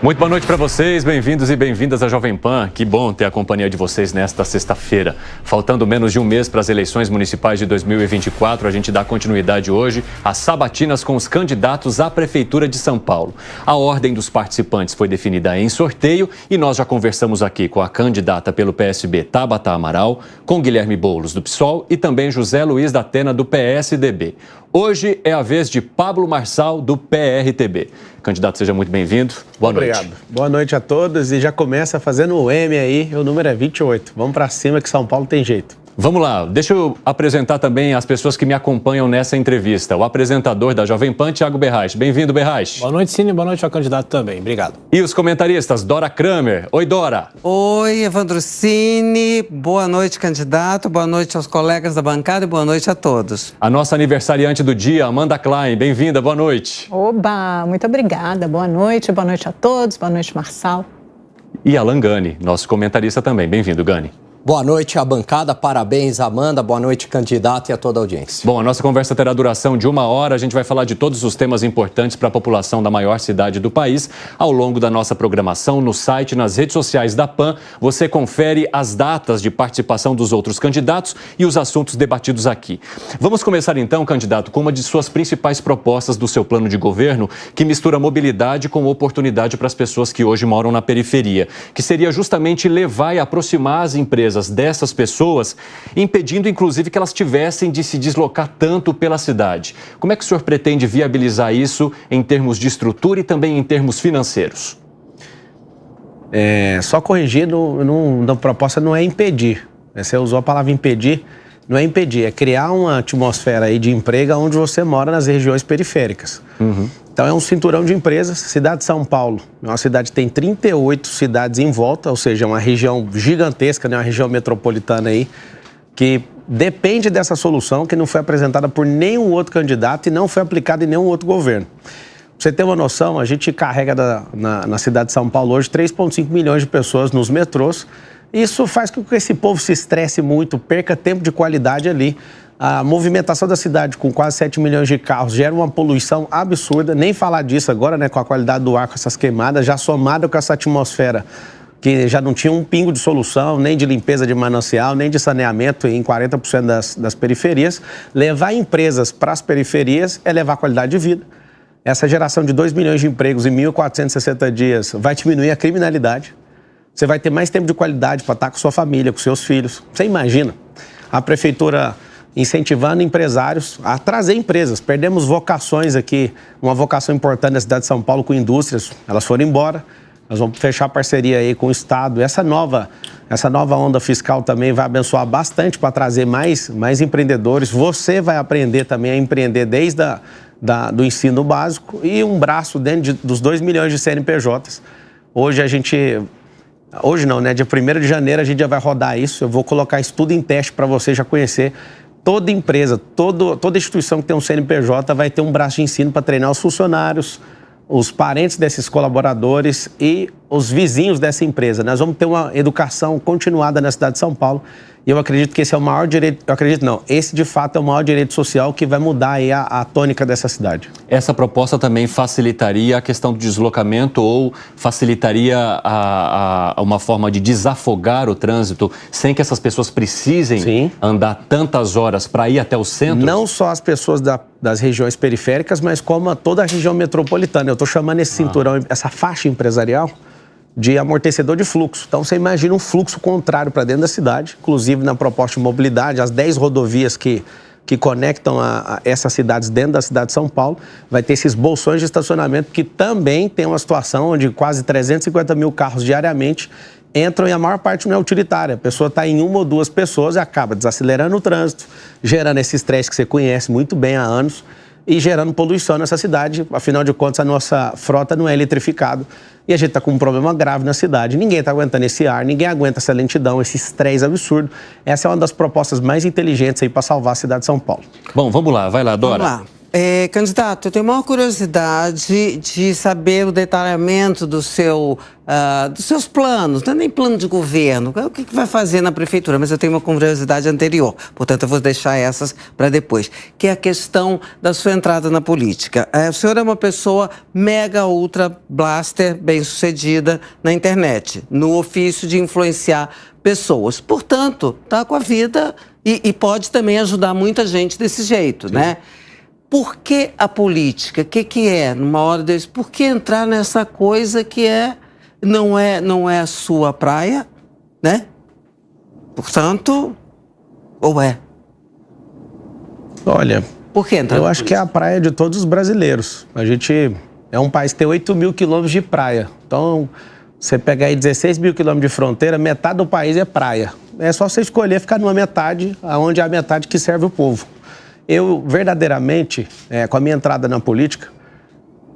Muito boa noite para vocês, bem-vindos e bem-vindas à Jovem Pan. Que bom ter a companhia de vocês nesta sexta-feira. Faltando menos de um mês para as eleições municipais de 2024, a gente dá continuidade hoje às sabatinas com os candidatos à Prefeitura de São Paulo. A ordem dos participantes foi definida em sorteio e nós já conversamos aqui com a candidata pelo PSB, Tabata Amaral, com Guilherme Boulos, do PSOL, e também José Luiz da Atena, do PSDB. Hoje é a vez de Pablo Marçal, do PRTB. Candidato, seja muito bem-vindo. Boa noite. Obrigado. Boa noite a todos e já começa fazendo o M aí, o número é 28. Vamos para cima que São Paulo tem jeito. Vamos lá, deixa eu apresentar também as pessoas que me acompanham nessa entrevista. O apresentador da Jovem Pan, Thiago Berraich. Bem-vindo, Berraich. Boa noite, Cine. Boa noite ao candidato também. Obrigado. E os comentaristas, Dora Kramer. Oi, Dora. Oi, Evandro Cine. Boa noite, candidato. Boa noite aos colegas da bancada e boa noite a todos. A nossa aniversariante do dia, Amanda Klein. Bem-vinda, boa noite. Oba, muito obrigada. Boa noite a todos. Boa noite, Marçal. E Alan Gani, nosso comentarista também. Bem-vindo, Gani. Boa noite à bancada, parabéns, Amanda, boa noite, candidato, e a toda a audiência. Bom, a nossa conversa terá duração de 1 hora, a gente vai falar de todos os temas importantes para a população da maior cidade do país. Ao longo da nossa programação, no site, nas redes sociais da PAN, você confere as datas de participação dos outros candidatos e os assuntos debatidos aqui. Vamos começar então, candidato, com uma de suas principais propostas do seu plano de governo, que mistura mobilidade com oportunidade para as pessoas que hoje moram na periferia, que seria justamente levar e aproximar as empresas dessas pessoas, impedindo inclusive que elas tivessem de se deslocar tanto pela cidade. Como é que o senhor pretende viabilizar isso em termos de estrutura e também em termos financeiros? Só corrigindo, a proposta não é impedir. Você usou a palavra impedir, não é impedir, é criar uma atmosfera aí de emprego onde você mora nas regiões periféricas. Então é um cinturão de empresas. Cidade de São Paulo é uma cidade que tem 38 cidades em volta, ou seja, uma região gigantesca, né? Uma região metropolitana aí, que depende dessa solução que não foi apresentada por nenhum outro candidato e não foi aplicada em nenhum outro governo. Pra você ter uma noção, a gente carrega na cidade de São Paulo hoje 3,5 milhões de pessoas nos metrôs. Isso faz com que esse povo se estresse muito, perca tempo de qualidade ali. A movimentação da cidade com quase 7 milhões de carros gera uma poluição absurda. Nem falar disso agora, né, com a qualidade do ar, com essas queimadas, já somada com essa atmosfera que já não tinha um pingo de solução, nem de limpeza de manancial, nem de saneamento em 40% das periferias. Levar empresas para as periferias é levar qualidade de vida. Essa geração de 2 milhões de empregos em 1.460 dias vai diminuir a criminalidade. Você vai ter mais tempo de qualidade para estar com sua família, com seus filhos. Você imagina a prefeitura incentivando empresários a trazer empresas. Perdemos vocações aqui, uma vocação importante na cidade de São Paulo com indústrias. Elas foram embora. Nós vamos fechar parceria aí com o Estado. Essa nova onda fiscal também vai abençoar bastante para trazer mais empreendedores. Você vai aprender também a empreender desde do ensino básico e um braço dentro dos 2 milhões de CNPJs. Hoje não, né? Dia 1º de janeiro a gente já vai rodar isso. Eu vou colocar isso tudo em teste para você já conhecer. Toda empresa, toda instituição que tem um CNPJ vai ter um braço de ensino para treinar os funcionários, os parentes desses colaboradores e os vizinhos dessa empresa. Nós vamos ter uma educação continuada na cidade de São Paulo e eu acredito que esse é o maior direito, esse de fato é o maior direito social que vai mudar aí a tônica dessa cidade. Essa proposta também facilitaria a questão do deslocamento ou facilitaria uma forma de desafogar o trânsito sem que essas pessoas precisem andar tantas horas para ir até o centro? Não só as pessoas das regiões periféricas, mas como toda a região metropolitana. Eu estou chamando esse cinturão, essa faixa empresarial, de amortecedor de fluxo. Então, você imagina um fluxo contrário para dentro da cidade, inclusive na proposta de mobilidade, as 10 rodovias que conectam essas cidades dentro da cidade de São Paulo, vai ter esses bolsões de estacionamento que também tem uma situação onde quase 350 mil carros diariamente entram e a maior parte não é utilitária. A pessoa está em uma ou duas pessoas e acaba desacelerando o trânsito, gerando esse estresse que você conhece muito bem há anos e gerando poluição nessa cidade. Afinal de contas, a nossa frota não é eletrificada e a gente está com um problema grave na cidade. Ninguém está aguentando esse ar, ninguém aguenta essa lentidão, esse estresse absurdo. Essa é uma das propostas mais inteligentes aí para salvar a cidade de São Paulo. Bom, vamos lá, vai lá, Dora. Vamos lá. Candidato, eu tenho maior curiosidade de saber o detalhamento dos seus planos, não é nem plano de governo, o que vai fazer na prefeitura, mas eu tenho uma curiosidade anterior, portanto eu vou deixar essas para depois, que é a questão da sua entrada na política. O senhor é uma pessoa mega, ultra, blaster, bem-sucedida na internet, no ofício de influenciar pessoas, portanto, está com a vida e pode também ajudar muita gente desse jeito, sim, né? Por que a política? O que é, numa hora desse? Por que entrar nessa coisa que não é a sua praia, né? Portanto, ou é? Olha, por que entrar? Eu acho que é a praia de todos os brasileiros. A gente é um país que tem 8 mil quilômetros de praia. Então, você pegar aí 16 mil quilômetros de fronteira, metade do país é praia. É só você escolher ficar numa metade, onde é a metade que serve o povo. Eu, verdadeiramente, com a minha entrada na política,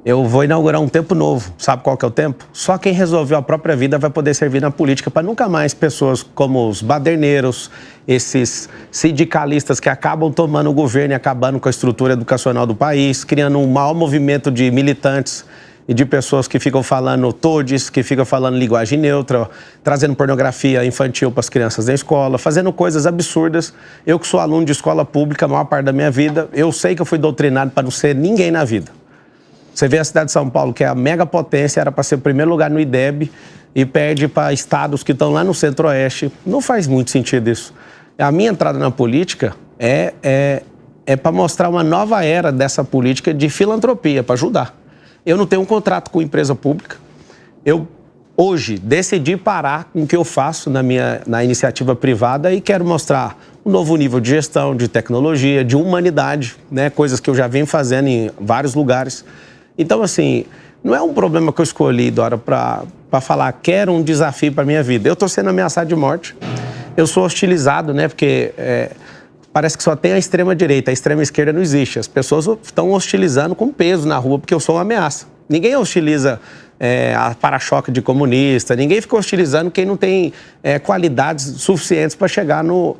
eu vou inaugurar um tempo novo. Sabe qual que é o tempo? Só quem resolveu a própria vida vai poder servir na política, para nunca mais pessoas como os baderneiros, esses sindicalistas que acabam tomando o governo e acabando com a estrutura educacional do país, criando um maior movimento de militantes e de pessoas que ficam falando todes, que ficam falando linguagem neutra, trazendo pornografia infantil para as crianças da escola, fazendo coisas absurdas. Eu que sou aluno de escola pública a maior parte da minha vida, eu sei que eu fui doutrinado para não ser ninguém na vida. Você vê a cidade de São Paulo, que é a mega potência, era para ser o primeiro lugar no IDEB e perde para estados que estão lá no Centro-Oeste. Não faz muito sentido isso. A minha entrada na política é para mostrar uma nova era dessa política de filantropia, para ajudar. Eu não tenho um contrato com empresa pública. Eu, hoje, decidi parar com o que eu faço na iniciativa privada e quero mostrar um novo nível de gestão, de tecnologia, de humanidade, né? Coisas que eu já venho fazendo em vários lugares. Então, assim, não é um problema que eu escolhi, Dora, para falar que era um desafio para a minha vida. Eu estou sendo ameaçado de morte. Eu sou hostilizado, né? Porque parece que só tem a extrema-direita, a extrema-esquerda não existe. As pessoas estão hostilizando com peso na rua porque eu sou uma ameaça. Ninguém hostiliza a para-choque de comunista, ninguém fica hostilizando quem não tem qualidades suficientes para chegar num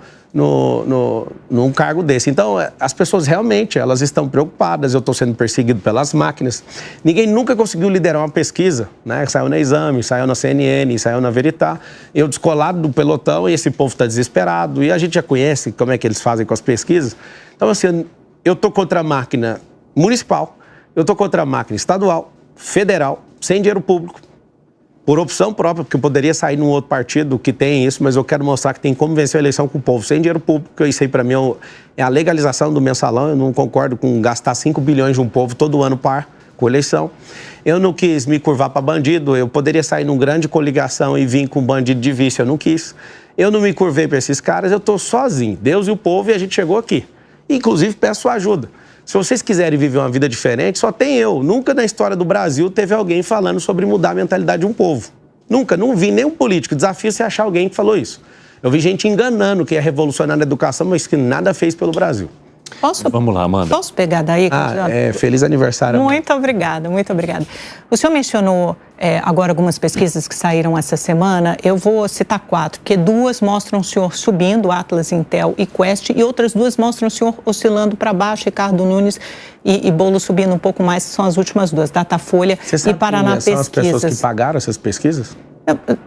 cargo desse. Então, as pessoas realmente, elas estão preocupadas, eu estou sendo perseguido pelas máquinas. Ninguém nunca conseguiu liderar uma pesquisa, né? Saiu na Exame, saiu na CNN, saiu na Veritá. Eu descolado do pelotão e esse povo está desesperado. E a gente já conhece como é que eles fazem com as pesquisas. Então, assim, eu estou contra a máquina municipal, eu estou contra a máquina estadual, federal, sem dinheiro público, por opção própria, porque eu poderia sair num outro partido que tem isso, mas eu quero mostrar que tem como vencer a eleição com o povo sem dinheiro público. Isso aí, para mim, é a legalização do mensalão. Eu não concordo com gastar 5 bilhões de um povo todo ano com eleição. Eu não quis me curvar para bandido. Eu poderia sair numa grande coligação e vir com bandido de vício. Eu não quis. Eu não me curvei para esses caras. Eu estou sozinho. Deus e o povo, e a gente chegou aqui. Inclusive, peço sua ajuda. Se vocês quiserem viver uma vida diferente, só tem eu. Nunca na história do Brasil teve alguém falando sobre mudar a mentalidade de um povo. Nunca, não vi nenhum político. Desafio você achar alguém que falou isso. Eu vi gente enganando que é revolucionário na educação, mas que nada fez pelo Brasil. Vamos lá, Amanda. Posso pegar daí? Feliz aniversário. Muito obrigada, muito obrigada. O senhor mencionou agora algumas pesquisas que saíram essa semana. Eu vou citar 4, porque 2 mostram o senhor subindo, Atlas, Intel e Quest, e outras 2 mostram o senhor oscilando para baixo, Ricardo Nunes e Bolo subindo um pouco mais, são as últimas 2, Datafolha e Paraná Pesquisas. São as pessoas que pagaram essas pesquisas?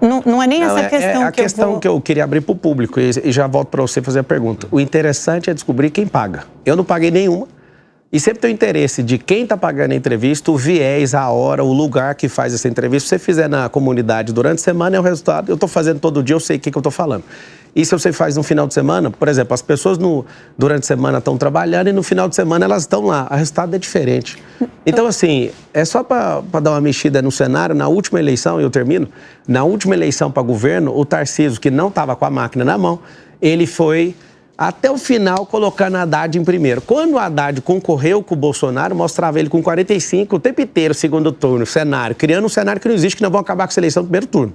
Não é nem essa questão a questão que eu queria abrir para o público e já volto para você fazer a pergunta. O interessante é descobrir quem paga. Eu não paguei nenhuma e sempre tem o interesse de quem está pagando a entrevista, o viés, a hora, o lugar que faz essa entrevista. Se você fizer na comunidade durante a semana, é o resultado. Eu estou fazendo todo dia, eu sei o que eu estou falando. E se você faz no final de semana, por exemplo, as pessoas durante a semana estão trabalhando e no final de semana elas estão lá. O resultado é diferente. Então, assim, é só para dar uma mexida no cenário. Na última eleição, e eu termino, na última eleição para governo, o Tarcísio, que não estava com a máquina na mão, ele foi até o final colocando a Haddad em primeiro. Quando o Haddad concorreu com o Bolsonaro, mostrava ele com 45 o tempo inteiro, segundo turno, cenário, criando um cenário que não existe, que nós vamos acabar com essa eleição no primeiro turno.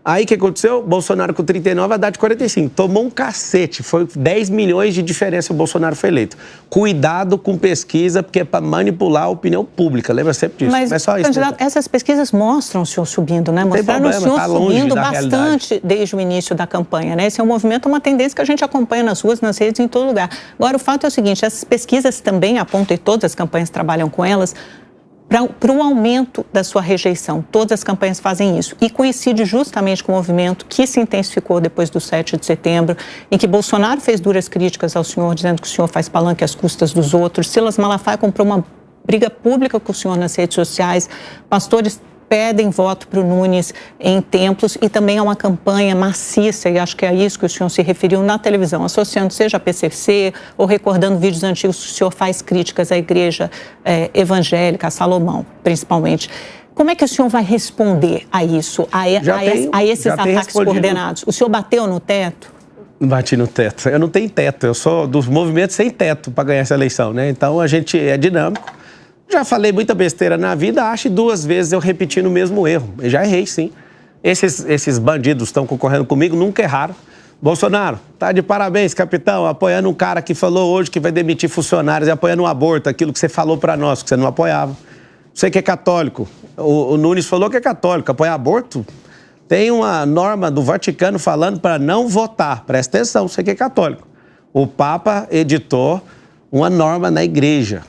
Aí o que aconteceu? Bolsonaro com 39, Haddad 45. Tomou um cacete. Foi 10 milhões de diferença o Bolsonaro foi eleito. Cuidado com pesquisa, porque é para manipular a opinião pública. Lembra sempre disso. Mas só isso, candidato, essas pesquisas mostram o senhor subindo, né? Mostraram o senhor subindo bastante desde o início da campanha, né? Esse é um movimento, uma tendência que a gente acompanha nas ruas, nas redes, em todo lugar. Agora, o fato é o seguinte, essas pesquisas também apontam, e todas as campanhas trabalham com elas, para o aumento da sua rejeição. Todas as campanhas fazem isso. E coincide justamente com o movimento que se intensificou depois do 7 de setembro, em que Bolsonaro fez duras críticas ao senhor, dizendo que o senhor faz palanque às custas dos outros. Silas Malafaia comprou uma briga pública com o senhor nas redes sociais. Pastores pedem voto para o Nunes em templos e também há uma campanha maciça, e acho que é isso que o senhor se referiu na televisão, associando seja a PCC ou recordando vídeos antigos que o senhor faz críticas à igreja evangélica, a Salomão, principalmente. Como é que o senhor vai responder a isso, a esses ataques coordenados? O senhor bateu no teto? Bati no teto. Eu não tenho teto, eu sou dos movimentos sem teto para ganhar essa eleição, né? Então a gente é dinâmico. Já falei muita besteira na vida, acho que 2 vezes eu repeti no mesmo erro. Eu já errei, sim. Esses bandidos estão concorrendo comigo, nunca erraram. Bolsonaro, tá de parabéns, capitão, apoiando um cara que falou hoje que vai demitir funcionários e apoiando o aborto, aquilo que você falou para nós, que você não apoiava. Você que é católico, o Nunes falou que é católico, apoiar aborto? Tem uma norma do Vaticano falando para não votar, presta atenção, você que é católico. O Papa editou uma norma na igreja.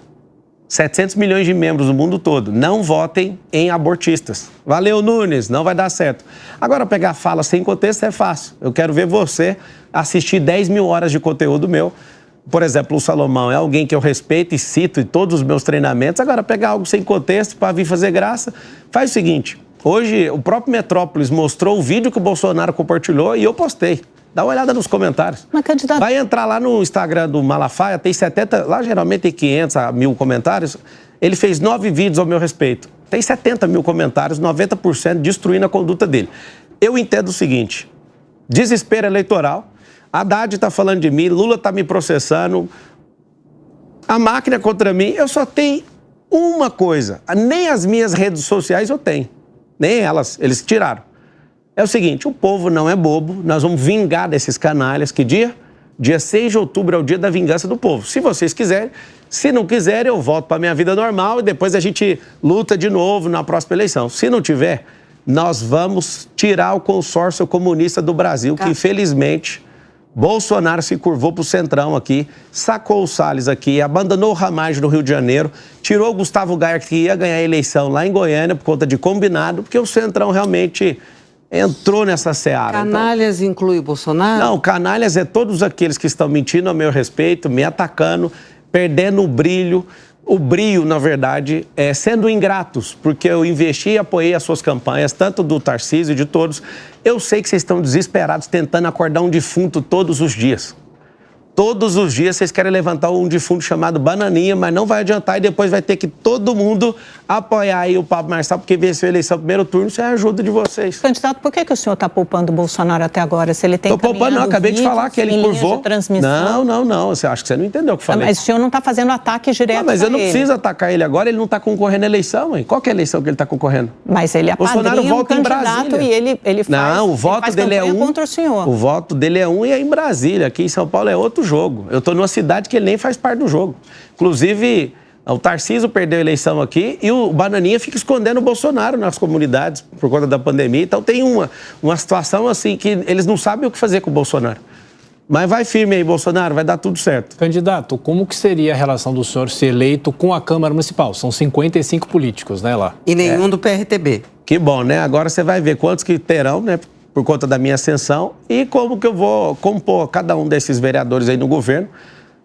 700 milhões de membros no mundo todo, não votem em abortistas. Valeu, Nunes, não vai dar certo. Agora, pegar fala sem contexto é fácil. Eu quero ver você assistir 10 mil horas de conteúdo meu. Por exemplo, o Salomão é alguém que eu respeito e cito em todos os meus treinamentos. Agora, pegar algo sem contexto para vir fazer graça, faz o seguinte. Hoje, o próprio Metrópolis mostrou o vídeo que o Bolsonaro compartilhou e eu postei. Dá uma olhada nos comentários. Mas, candidato... Vai entrar lá no Instagram do Malafaia, tem 70, lá geralmente tem 500 a 1000 comentários. Ele fez 9 vídeos ao meu respeito. Tem 70 mil comentários, 90% destruindo a conduta dele. Eu entendo o seguinte, desespero eleitoral, Haddad está falando de mim, Lula está me processando, a máquina contra mim, eu só tenho uma coisa, nem as minhas redes sociais eu tenho, nem elas, eles tiraram. É o seguinte, o povo não é bobo, nós vamos vingar desses canalhas. Que dia? Dia 6 de outubro é o dia da vingança do povo. Se vocês quiserem, se não quiserem, eu volto para a minha vida normal e depois a gente luta de novo na próxima eleição. Se não tiver, nós vamos tirar o consórcio comunista do Brasil, que infelizmente Bolsonaro se curvou para o Centrão aqui, sacou o Salles aqui, abandonou o Ramagem no Rio de Janeiro, tirou o Gustavo Gaia, que ia ganhar a eleição lá em Goiânia por conta de combinado, porque o Centrão realmente... entrou nessa seara. Canalhas então... inclui o Bolsonaro? Não, canalhas é todos aqueles que estão mentindo a meu respeito, me atacando, perdendo o brilho, na verdade, sendo ingratos, porque eu investi e apoiei as suas campanhas, tanto do Tarcísio e de todos. Eu sei que vocês estão desesperados tentando acordar um defunto todos os dias. Todos os dias vocês querem levantar um defunto chamado Bananinha, mas não vai adiantar e depois vai ter que todo mundo apoiar aí o Pablo Marçal, porque venceu a eleição no primeiro turno, isso é a ajuda de vocês. Candidato, por que o senhor está poupando o Bolsonaro até agora? Se ele tem Tô poupando, não, acabei de falar que ele curvou. Não, você acha que você não entendeu o que eu falei. Mas o senhor não está fazendo ataque direto a ele. Mas eu não preciso atacar ele agora, ele não está concorrendo à eleição, hein? Qual que é a eleição que ele está concorrendo? Mas ele é padrinho, um candidato e ele faz, não, o voto dele é um contra o senhor. O voto dele é um e é em Brasília, aqui em São Paulo é outro jogo. Eu estou numa cidade que ele nem faz parte do jogo. Inclusive, o Tarcísio perdeu a eleição aqui e o Bananinha fica escondendo o Bolsonaro nas comunidades por conta da pandemia. Então tem uma situação assim que eles não sabem o que fazer com o Bolsonaro. Mas vai firme aí, Bolsonaro, vai dar tudo certo. Candidato, como que seria a relação do senhor ser eleito com a Câmara Municipal? São 55 políticos, né, lá? E nenhum do PRTB. Que bom, né? Agora você vai ver quantos que terão, né, por conta da minha ascensão e como que eu vou compor cada um desses vereadores aí no governo.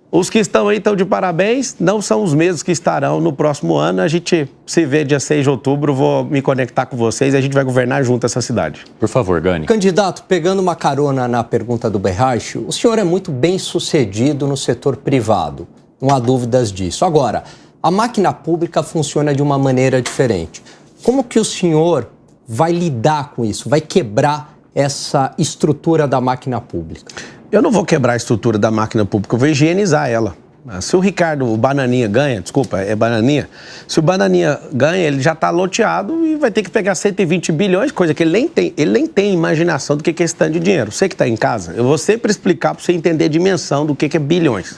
Os que estão aí estão de parabéns, não são os mesmos que estarão no próximo ano. A gente se vê dia 6 de outubro, vou me conectar com vocês e a gente vai governar junto essa cidade. Por favor, Gani. Candidato, pegando uma carona na pergunta do Berrache, o senhor é muito bem sucedido no setor privado, não há dúvidas disso. Agora, a máquina pública funciona de uma maneira diferente. Como que o senhor vai lidar com isso, vai quebrar essa estrutura da máquina pública? Eu não vou quebrar a estrutura da máquina pública, eu vou higienizar ela. Se o Ricardo, o Bananinha ganha, desculpa, é Bananinha, se o Bananinha ganha, ele já está loteado e vai ter que pegar 120 bilhões, coisa que ele nem tem imaginação do que é esse tanto de dinheiro. Você que está em casa, eu vou sempre explicar para você entender a dimensão do que é bilhões.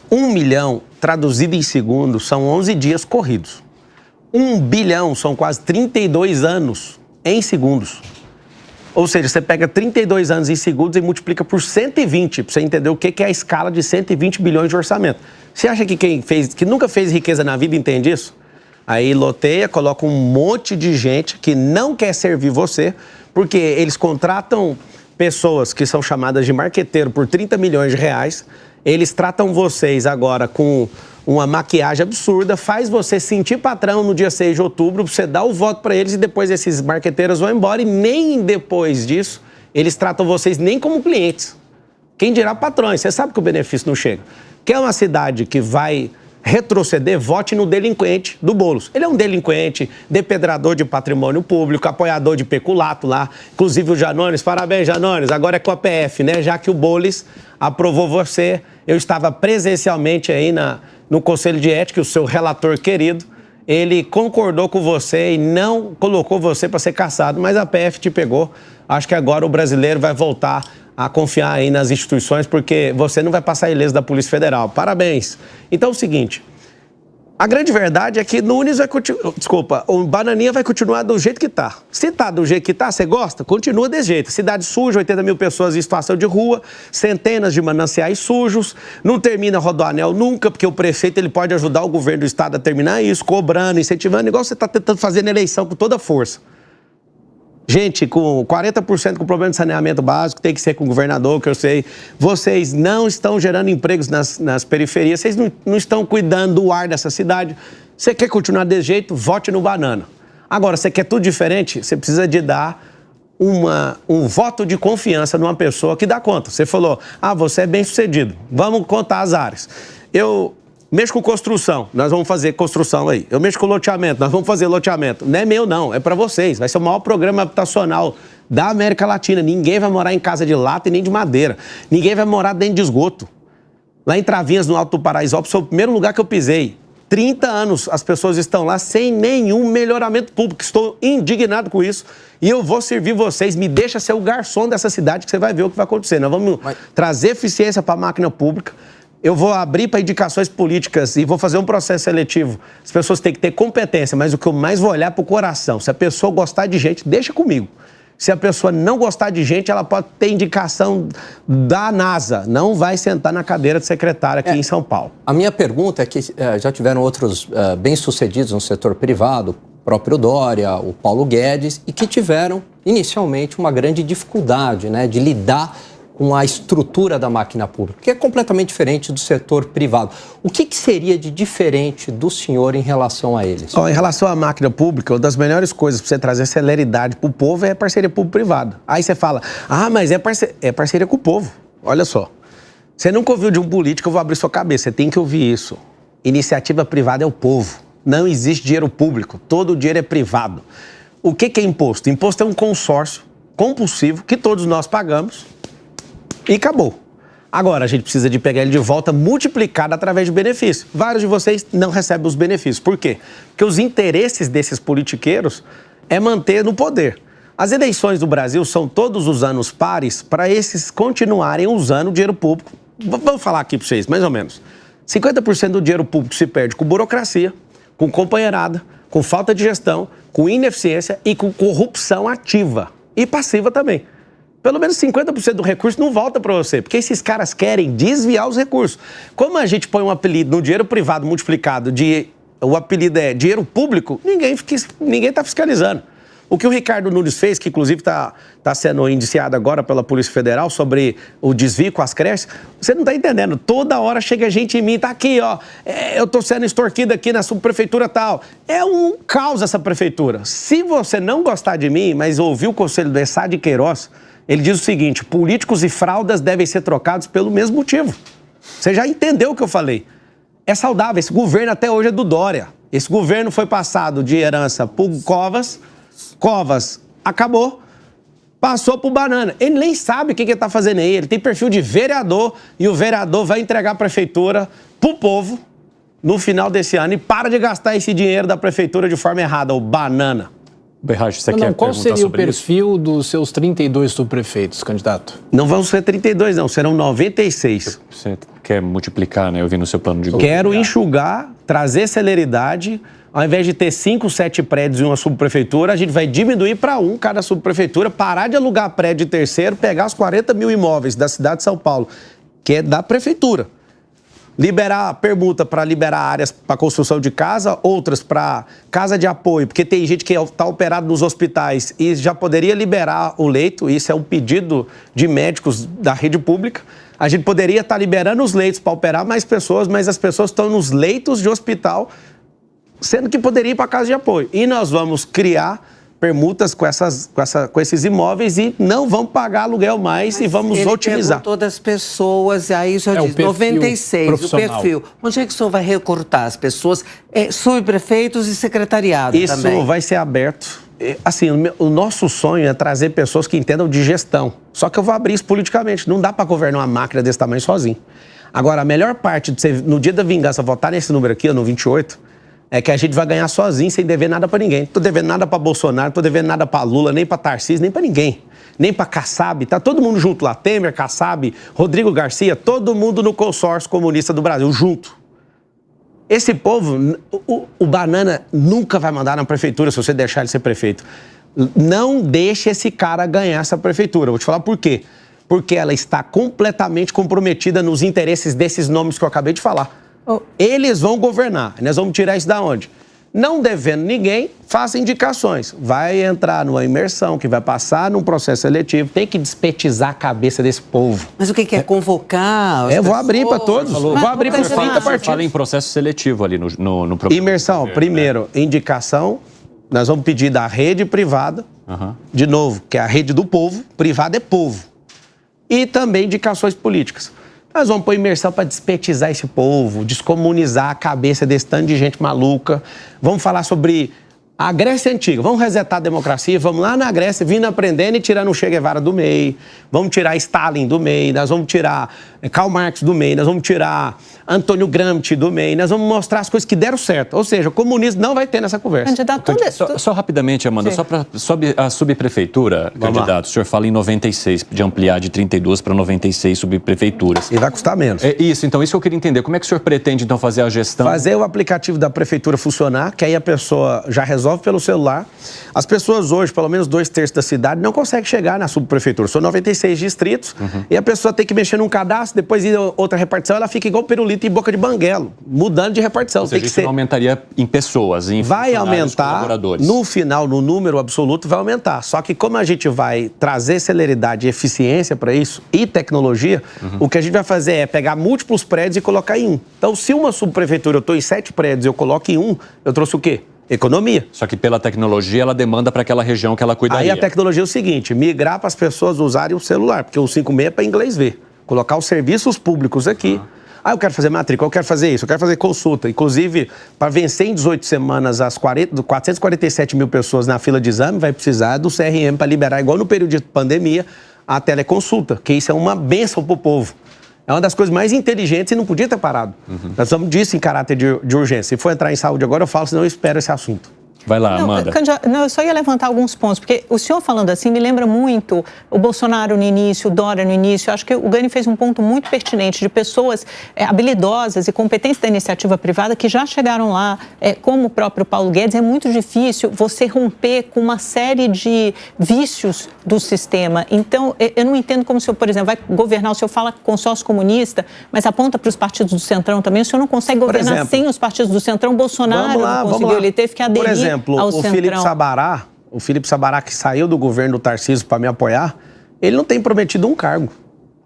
1 milhão, traduzido em segundos, são 11 dias corridos. 1 bilhão são quase 32 anos em segundos. Ou seja, você pega 32 anos em segundos e multiplica por 120, para você entender o que é a escala de 120 bilhões de orçamento. Você acha que que nunca fez riqueza na vida entende isso? Aí loteia, coloca um monte de gente que não quer servir você, porque eles contratam pessoas que são chamadas de marqueteiro por 30 milhões de reais, eles tratam vocês agora com uma maquiagem absurda, faz você sentir patrão no dia 6 de outubro, você dá o voto para eles e depois esses marqueteiros vão embora e nem depois disso eles tratam vocês nem como clientes. Quem dirá patrões? Você sabe que o benefício não chega. Quer uma cidade que vai retroceder? Vote no delinquente do Boulos. Ele é um delinquente, depredador de patrimônio público, apoiador de peculato lá. Inclusive o Janones, parabéns Janones, agora é com a PF, né? Já que o Boulos aprovou você, eu estava presencialmente aí no Conselho de Ética, o seu relator querido, ele concordou com você e não colocou você para ser cassado, mas a PF te pegou. Acho que agora o brasileiro vai voltar a confiar aí nas instituições, porque você não vai passar ileso da Polícia Federal. Parabéns. Então é o seguinte, a grande verdade é que Nunes vai continuar, o Bananinha vai continuar do jeito que tá. Se tá do jeito que tá, você gosta? Continua desse jeito. Cidade suja, 80 mil pessoas em situação de rua, centenas de mananciais sujos, não termina Rodoanel nunca, porque o prefeito ele pode ajudar o governo do estado a terminar isso, cobrando, incentivando, igual você tá tentando fazer na eleição com toda a força. Gente, com 40% com problema de saneamento básico, tem que ser com o governador, que eu sei. Vocês não estão gerando empregos nas periferias, vocês não estão cuidando do ar dessa cidade. Você quer continuar desse jeito? Vote no Banana. Agora, você quer tudo diferente? Você precisa de dar um voto de confiança numa pessoa que dá conta. Você falou, você é bem sucedido, vamos contar as áreas. Eu mexo com construção, nós vamos fazer construção aí. Eu mexo com loteamento, nós vamos fazer loteamento. Não é meu não, é para vocês. Vai ser o maior programa habitacional da América Latina. Ninguém vai morar em casa de lata e nem de madeira. Ninguém vai morar dentro de esgoto. Lá em Travinhas, no Alto do Paraisópolis, foi o primeiro lugar que eu pisei. 30 anos as pessoas estão lá sem nenhum melhoramento público. Estou indignado com isso. E eu vou servir vocês. Me deixa ser o garçom dessa cidade que você vai ver o que vai acontecer. Nós vamos trazer eficiência para a máquina pública. Eu vou abrir para indicações políticas e vou fazer um processo seletivo. As pessoas têm que ter competência, mas o que eu mais vou olhar é para o coração. Se a pessoa gostar de gente, deixa comigo. Se a pessoa não gostar de gente, ela pode ter indicação da NASA. Não vai sentar na cadeira de secretário aqui em São Paulo. A minha pergunta é que já tiveram outros bem-sucedidos no setor privado, o próprio Dória, o Paulo Guedes, e que tiveram, inicialmente, uma grande dificuldade, né, de lidar com a estrutura da máquina pública, que é completamente diferente do setor privado. O que seria de diferente do senhor em relação a eles? Em relação à máquina pública, uma das melhores coisas para você trazer celeridade para o povo é a parceria público-privada. Aí você fala, mas é parceria com o povo. Olha só, você nunca ouviu de um político, eu vou abrir sua cabeça, você tem que ouvir isso. Iniciativa privada é o povo. Não existe dinheiro público, todo o dinheiro é privado. O que é imposto? Imposto é um consórcio compulsivo que todos nós pagamos, e acabou. Agora, a gente precisa de pegar ele de volta multiplicado através de benefícios. Vários de vocês não recebem os benefícios. Por quê? Porque os interesses desses politiqueiros é manter no poder. As eleições do Brasil são todos os anos pares para esses continuarem usando o dinheiro público. Vamos falar aqui para vocês, mais ou menos. 50% do dinheiro público se perde com burocracia, com companheirada, com falta de gestão, com ineficiência e com corrupção ativa e passiva também. Pelo menos 50% do recurso não volta para você, porque esses caras querem desviar os recursos. Como a gente põe um apelido no dinheiro privado multiplicado, o apelido é dinheiro público, ninguém está fiscalizando. O que o Ricardo Nunes fez, que inclusive está sendo indiciado agora pela Polícia Federal sobre o desvio com as creches, você não está entendendo. Toda hora chega gente em mim, tá aqui, eu estou sendo extorquido aqui na subprefeitura tal. É um caos essa prefeitura. Se você não gostar de mim, mas ouvir o conselho do Essá de Queiroz, ele diz o seguinte, políticos e fraldas devem ser trocados pelo mesmo motivo. Você já entendeu o que eu falei. É saudável, esse governo até hoje é do Dória. Esse governo foi passado de herança por Covas acabou. Passou pro Banana. Ele nem sabe o que ele está fazendo aí. Ele tem perfil de vereador e o vereador vai entregar a prefeitura pro povo no final desse ano e para de gastar esse dinheiro da prefeitura de forma errada, o Banana. Berrache, você quer qual seria o perfil isso? dos seus 32 subprefeitos, candidato? Não vão ser 32, não. Serão 96. Você quer multiplicar, né? Eu vi no seu plano de governo. Quero enxugar, trazer celeridade. Ao invés de ter 5, 7 prédios em uma subprefeitura, a gente vai diminuir para 1 cada subprefeitura, parar de alugar prédio de terceiro, pegar os 40 mil imóveis da cidade de São Paulo, que é da prefeitura. Liberar permuta para liberar áreas para construção de casa, outras para casa de apoio, porque tem gente que está operado nos hospitais e já poderia liberar o leito, isso é um pedido de médicos da rede pública. A gente poderia estar liberando os leitos para operar mais pessoas, mas as pessoas estão nos leitos de hospital, sendo que poderia ir para casa de apoio. E nós vamos criar permutas com esses imóveis e não vamos pagar aluguel mais. Mas e vamos otimizar. Todas as pessoas, e aí o senhor diz, 96, o perfil. Onde é que o senhor vai recortar as pessoas? Subprefeitos e secretariado também. Isso vai ser aberto. Assim, o nosso sonho é trazer pessoas que entendam de gestão. Só que eu vou abrir isso politicamente. Não dá para governar uma máquina desse tamanho sozinho. Agora, a melhor parte de você, no dia da vingança, votar nesse número aqui, no 28... é que a gente vai ganhar sozinho, sem dever nada pra ninguém. Não tô devendo nada pra Bolsonaro, não tô devendo nada pra Lula, nem pra Tarcísio, nem pra ninguém. Nem pra Kassab. Tá todo mundo junto lá. Temer, Kassab, Rodrigo Garcia, todo mundo no consórcio comunista do Brasil, junto. Esse povo, o Banana nunca vai mandar na prefeitura se você deixar ele ser prefeito. Não deixe esse cara ganhar essa prefeitura. Vou te falar por quê. Porque ela está completamente comprometida nos interesses desses nomes que eu acabei de falar. Eles vão governar. Nós vamos tirar isso da onde? Não devendo ninguém, faça indicações. Vai entrar numa imersão, que vai passar num processo seletivo. Tem que despetizar a cabeça desse povo. Mas o que é convocar? Eu vou abrir para todos. Vou abrir para os 30 partidos. Fala em processo seletivo ali no programa. Imersão. Primeiro, indicação. Nós vamos pedir da rede privada, de novo, que é a rede do povo. Privada é povo. E também indicações políticas. Nós vamos pôr imersão para despetizar esse povo, descomunizar a cabeça desse tanto de gente maluca. Vamos falar sobre a Grécia Antiga. Vamos resetar a democracia, vamos lá na Grécia, vindo aprendendo e tirando o Che Guevara do meio. Vamos tirar Stalin do meio, nós vamos tirar Karl Marx do meio, nós vamos tirar Antônio Gramsci do meio, nós vamos mostrar as coisas que deram certo. Ou seja, o comunismo não vai ter nessa conversa. Só rapidamente, Amanda, só para a subprefeitura, candidato, o senhor fala em 96, de ampliar de 32 para 96 subprefeituras. E vai custar menos. Isso que eu queria entender. Como é que o senhor pretende, então, fazer a gestão? Fazer o aplicativo da prefeitura funcionar, que aí a pessoa já resolve pelo celular. As pessoas hoje, pelo menos 2/3 da cidade, não conseguem chegar na subprefeitura. São 96 distritos e a pessoa tem que mexer num cadastro, depois ir a outra repartição, ela fica igual pirulito em boca de banguelo, mudando de repartição. Ou seja, tem que isso não aumentaria em pessoas, em vai aumentar, colaboradores. No final, no número absoluto, vai aumentar. Só que como a gente vai trazer celeridade e eficiência para isso e tecnologia, o que a gente vai fazer é pegar múltiplos prédios e colocar em um. Então, se uma subprefeitura, eu estou em 7 prédios e eu coloco em um, eu trouxe o quê? Economia. Só que pela tecnologia, ela demanda para aquela região que ela cuidaria. Aí a tecnologia é o seguinte, migrar para as pessoas usarem o celular, porque o 5.6 é para inglês ver. Colocar os serviços públicos aqui. Eu quero fazer matrícula, eu quero fazer isso, eu quero fazer consulta. Inclusive, para vencer em 18 semanas as 447 mil pessoas na fila de exame, vai precisar do CRM para liberar, igual no período de pandemia, a teleconsulta, que isso é uma bênção para o povo. É uma das coisas mais inteligentes e não podia ter parado. Nós estamos disso em caráter de urgência. Se for entrar em saúde agora, eu falo, senão eu espero esse assunto. Vai lá, Amanda. Eu só ia levantar alguns pontos, porque o senhor falando assim me lembra muito o Bolsonaro no início, o Dória no início. Eu acho que o Gani fez um ponto muito pertinente de pessoas habilidosas e competentes da iniciativa privada que já chegaram lá, como o próprio Paulo Guedes. É muito difícil você romper com uma série de vícios do sistema. Então, eu não entendo como o senhor, por exemplo, vai governar. O senhor fala consórcio comunista, mas aponta para os partidos do Centrão também. O senhor não consegue governar sem os partidos do Centrão. Bolsonaro não conseguiu, ele teve que aderir. Por exemplo, o Felipe Sabará, que saiu do governo do Tarcísio para me apoiar, ele não tem prometido um cargo,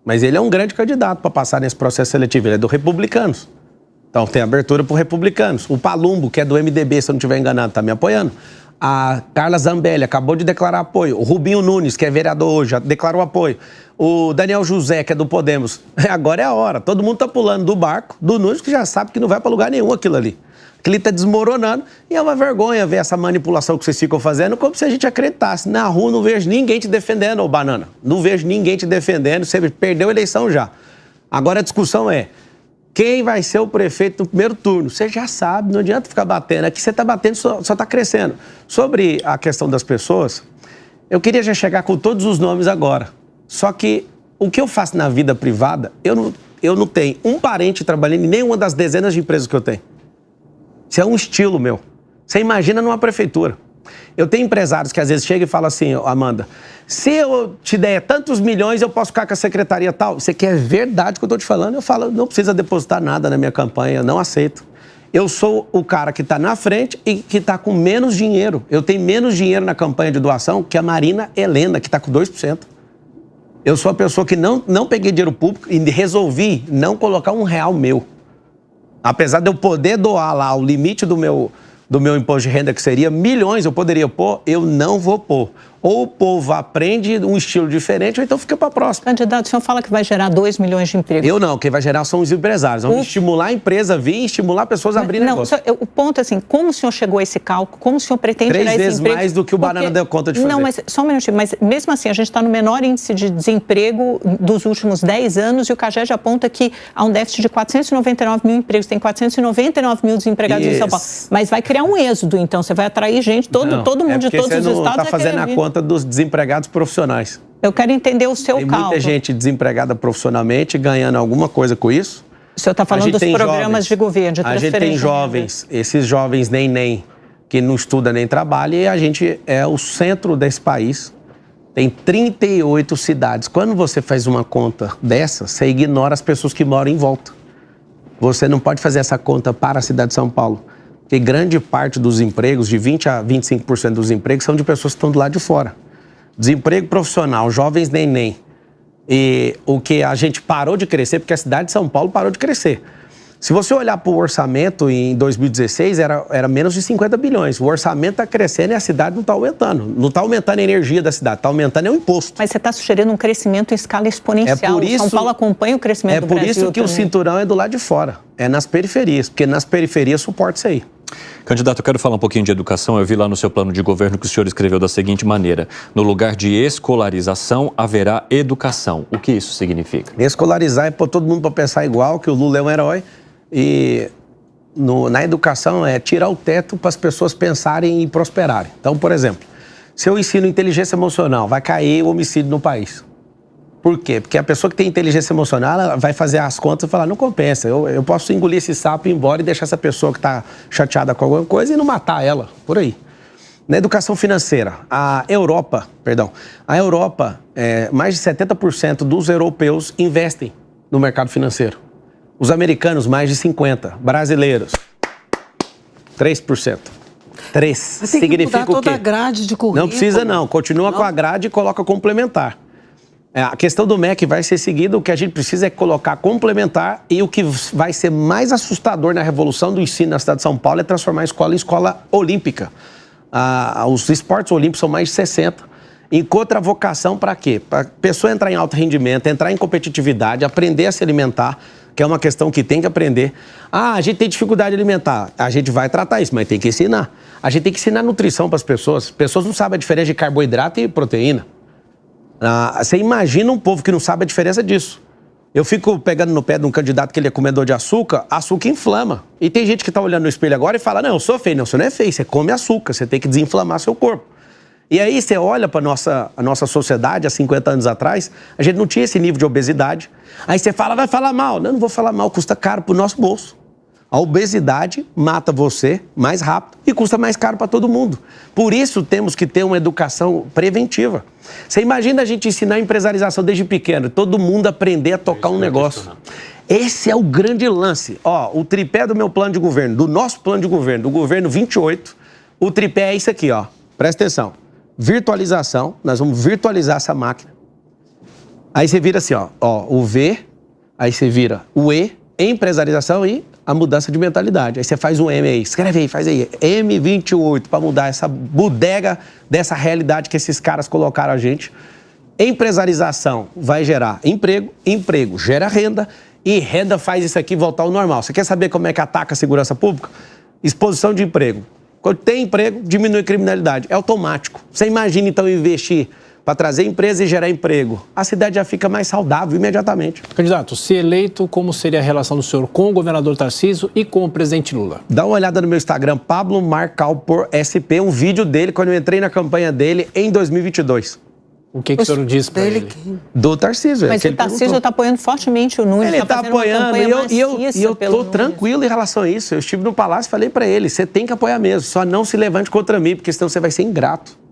mas ele é um grande candidato para passar nesse processo seletivo, ele é do Republicanos. Então tem abertura para os Republicanos. O Palumbo, que é do MDB, se eu não estiver enganado, está me apoiando. A Carla Zambelli acabou de declarar apoio. O Rubinho Nunes, que é vereador hoje, já declarou apoio. O Daniel José, que é do Podemos. Agora é a hora. Todo mundo está pulando do barco do Nunes, que já sabe que não vai para lugar nenhum aquilo ali. Aquilo está desmoronando e é uma vergonha ver essa manipulação que vocês ficam fazendo, como se a gente acreditasse. Na rua não vejo ninguém te defendendo, ô Banana. Não vejo ninguém te defendendo, você perdeu a eleição já. Agora a discussão é, quem vai ser o prefeito no primeiro turno? Você já sabe, não adianta ficar batendo. Aqui você está batendo, só está crescendo. Sobre a questão das pessoas, eu queria já chegar com todos os nomes agora. Só que o que eu faço na vida privada, eu não tenho um parente trabalhando em nenhuma das dezenas de empresas que eu tenho. Isso é um estilo meu. Você imagina numa prefeitura. Eu tenho empresários que às vezes chegam e falam assim, Amanda, se eu te der tantos milhões, eu posso ficar com a secretaria tal. Isso aqui é verdade que eu estou te falando. Eu falo, não precisa depositar nada na minha campanha, não aceito. Eu sou o cara que está na frente e que está com menos dinheiro. Eu tenho menos dinheiro na campanha de doação que a Marina Helena, que está com 2%. Eu sou a pessoa que não peguei dinheiro público e resolvi não colocar R$1 meu. Apesar de eu poder doar lá o limite do meu imposto de renda, que seria milhões, eu poderia pôr, eu não vou pôr. Ou o povo aprende um estilo diferente, ou então fica para a próxima. Candidato, o senhor fala que vai gerar 2 milhões de empregos. Eu não, quem vai gerar são os empresários. Vamos estimular a empresa a vir e estimular pessoas a abrirem negócio. O ponto é assim, como o senhor chegou a esse cálculo, como o senhor pretende gerar esse emprego? 3 vezes mais do que o Banana deu conta de fazer. Não, mas só um minutinho, mas mesmo assim, a gente está no menor índice de desemprego dos últimos 10 anos e o CAGED aponta que há um déficit de 499 mil empregos, tem 499 mil desempregados em São Paulo. Mas vai criar um êxodo, então, você vai atrair gente, todo mundo de todos os estados. Você não está fazendo a conta dos desempregados profissionais. Eu quero entender o seu cálculo. Tem muita gente desempregada profissionalmente, ganhando alguma coisa com isso. O senhor está falando dos programas de governo, de transferência. A gente tem jovens, esses jovens nem, que não estudam nem trabalham, e a gente é o centro desse país. Tem 38 cidades. Quando você faz uma conta dessa, você ignora as pessoas que moram em volta. Você não pode fazer essa conta para a cidade de São Paulo. Porque grande parte dos empregos, de 20% a 25% dos empregos, são de pessoas que estão do lado de fora. Desemprego profissional, jovens nem. E o que a gente parou de crescer, porque a cidade de São Paulo parou de crescer. Se você olhar para o orçamento em 2016, era menos de 50 bilhões. O orçamento está crescendo e a cidade não está aumentando. Não está aumentando a energia da cidade, está aumentando o imposto. Mas você está sugerindo um crescimento em escala exponencial. São Paulo acompanha o crescimento do Brasil. É por isso que o cinturão é do lado de fora, é nas periferias, porque nas periferias suporta isso aí. Candidato, eu quero falar um pouquinho de educação. Eu vi lá no seu plano de governo que o senhor escreveu da seguinte maneira: no lugar de escolarização, haverá educação. O que isso significa? Escolarizar é pôr todo mundo para pensar igual, que o Lula é um herói. E na educação é tirar o teto para as pessoas pensarem e prosperarem. Então, por exemplo, se eu ensino inteligência emocional, vai cair o homicídio no país. Por quê? Porque a pessoa que tem inteligência emocional, ela vai fazer as contas e falar, não compensa, eu posso engolir esse sapo e ir embora e deixar essa pessoa que está chateada com alguma coisa e não matar ela, por aí. Na educação financeira, a Europa, mais de 70% dos europeus investem no mercado financeiro. Os americanos, mais de 50%. Brasileiros, 3%. 3%. Significa o quê? Toda a grade de currículo. Não precisa não, continua com a grade e coloca complementar. A questão do MEC vai ser seguida, o que a gente precisa é colocar complementar e o que vai ser mais assustador na revolução do ensino na cidade de São Paulo é transformar a escola em escola olímpica. Os esportes olímpicos são mais de 60. Encontra a vocação para quê? Para a pessoa entrar em alto rendimento, entrar em competitividade, aprender a se alimentar, que é uma questão que tem que aprender. A gente tem dificuldade alimentar, a gente vai tratar isso, mas tem que ensinar. A gente tem que ensinar nutrição para as pessoas. As pessoas não sabem a diferença de carboidrato e proteína. Você imagina um povo que não sabe a diferença disso. Eu fico pegando no pé de um candidato que ele é comedor de açúcar, açúcar inflama. E tem gente que está olhando no espelho agora e fala, não, eu sou feio. Não, você não é feio, você come açúcar, você tem que desinflamar seu corpo. E aí você olha para a nossa sociedade, há 50 anos atrás, a gente não tinha esse nível de obesidade. Aí você fala, vai falar mal. Não vou falar mal, custa caro para o nosso bolso. A obesidade mata você mais rápido e custa mais caro para todo mundo. Por isso temos que ter uma educação preventiva. Você imagina a gente ensinar a empresarização desde pequeno, todo mundo aprender a tocar um negócio. Esse é o grande lance. O tripé do meu plano de governo, do nosso plano de governo, do governo 28, o tripé é isso aqui, Presta atenção. Virtualização, nós vamos virtualizar essa máquina. Aí você vira assim, o V, aí você vira o E, empresarização e a mudança de mentalidade. Aí você faz um M aí, escreve aí, faz aí, M28, para mudar essa bodega dessa realidade que esses caras colocaram a gente. Empresarização vai gerar emprego, emprego gera renda e renda faz isso aqui voltar ao normal. Você quer saber como é que ataca a segurança pública? exposição de emprego. Quando tem emprego, diminui a criminalidade. É automático. Você imagina, então, investir para trazer empresa e gerar emprego. A cidade já fica mais saudável imediatamente. Candidato, se eleito, como seria a relação do senhor com o governador Tarcísio e com o presidente Lula? Dá uma olhada no meu Instagram, Pablo Marcal por SP, um vídeo dele quando eu entrei na campanha dele em 2022. O que o senhor disse para ele? Do Tarcísio. Mas o Tarcísio está apoiando fortemente o Nunes. Ele está apoiando e eu estou tranquilo em relação a isso. Eu estive no Palácio e falei para ele, você tem que apoiar mesmo, só não se levante contra mim, porque senão você vai ser ingrato.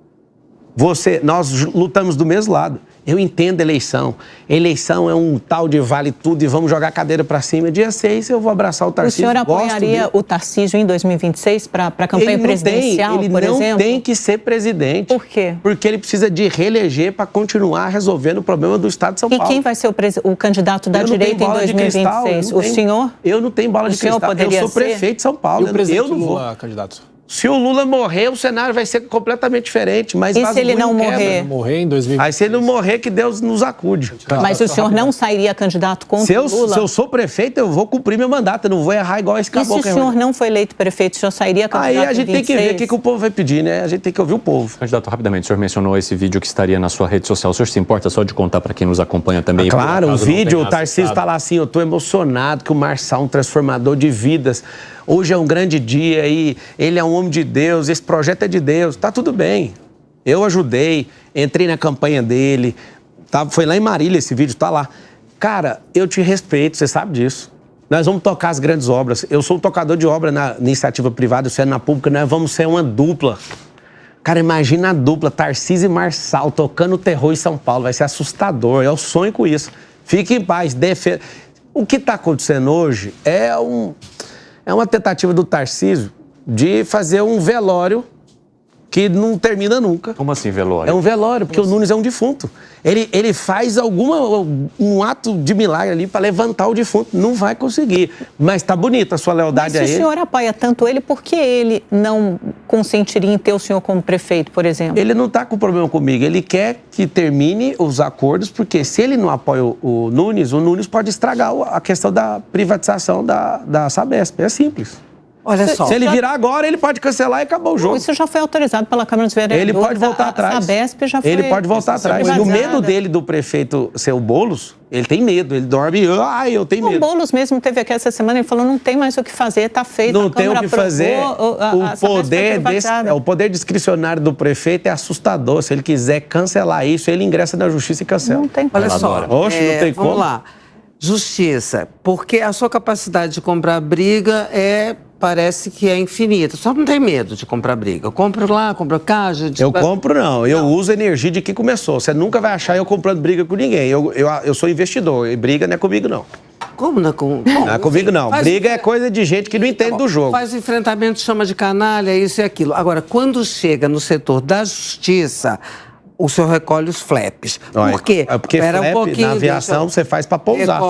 Nós lutamos do mesmo lado. Eu entendo eleição. Eleição é um tal de vale tudo e vamos jogar a cadeira para cima. Dia 6 eu vou abraçar o Tarcísio. O senhor apoiaria o Tarcísio em 2026 para a campanha presidencial, por exemplo? Ele não tem que ser presidente. Por quê? Porque ele precisa de reeleger para continuar resolvendo o problema do Estado de São Paulo. E quem vai ser o candidato da direita em 2026? O senhor? Eu não tenho bola de cristal. Eu sou prefeito de São Paulo. E o presidente eu não vou. Lula, candidato? Se o Lula morrer, o cenário vai ser completamente diferente. Mas e se ele não morrer? Em 2026? Aí se ele não morrer, que Deus nos acude. Mas o senhor não sairia candidato contra o Lula? Se eu sou prefeito, eu vou cumprir meu mandato. Eu não vou errar igual esse caboclo. E se o senhor não foi eleito prefeito, o senhor sairia candidato em 2026? Aí a gente tem que ver o que o povo vai pedir, né? A gente tem que ouvir o povo. Candidato, rapidamente, o senhor mencionou esse vídeo que estaria na sua rede social. O senhor se importa só de contar para quem nos acompanha também? Claro, o vídeo, o Tarcísio está lá assim, eu estou emocionado que o Marçal é um transformador de vidas. Hoje é um grande dia e ele é um homem de Deus, esse projeto é de Deus, tá tudo bem. Eu ajudei, entrei na campanha dele, foi lá em Marília esse vídeo, tá lá. Cara, eu te respeito, você sabe disso. Nós vamos tocar as grandes obras. Eu sou um tocador de obra na iniciativa privada, você é na pública, nós vamos ser uma dupla. Cara, imagina a dupla, Tarcísio e Marçal tocando o terror em São Paulo, vai ser assustador, eu sonho com isso. Fique em paz, O que está acontecendo hoje é uma tentativa do Tarcísio de fazer um velório que não termina nunca. Como assim, velório? É um velório, porque o Nunes é um defunto. Ele faz um ato de milagre ali para levantar o defunto. Não vai conseguir. Mas tá bonita a sua lealdade a ele. Mas se o senhor apoia tanto ele, por que ele não consentiria em ter o senhor como prefeito, por exemplo? Ele não está com problema comigo. Ele quer que termine os acordos, porque se ele não apoia o Nunes pode estragar a questão da privatização da Sabesp. É simples. Olha só. Se ele virar agora, ele pode cancelar e acabou o jogo. Isso já foi autorizado pela Câmara dos Vereadores. Ele pode voltar atrás. A Sabesp já foi. Ele pode voltar atrás. E o medo dele do prefeito ser o Boulos, ele tem medo. Ele dorme e eu tenho medo. O Boulos mesmo teve aqui essa semana, ele falou, não tem mais o que fazer, está feito. Não tem o que fazer. O poder discricionário do prefeito é assustador. Se ele quiser cancelar isso, ele ingressa na justiça e cancela. Não tem. Olha só. Oxe, não tem como. Vamos lá. Justiça. Porque a sua capacidade de comprar briga parece que é infinita. Só não tem medo de comprar briga. Eu compro lá, compro cá. Eu compro não. Eu uso a energia de quem começou. Você nunca vai achar eu comprando briga com ninguém. Eu sou investidor e briga não é comigo não. Como não é comigo? Não é comigo não. Briga é coisa de gente que não entende do jogo. Faz enfrentamento, chama de canalha, isso e aquilo. Agora, quando chega no setor da justiça, o senhor recolhe os flaps. Por quê? Porque flap, na aviação, você faz para pousar.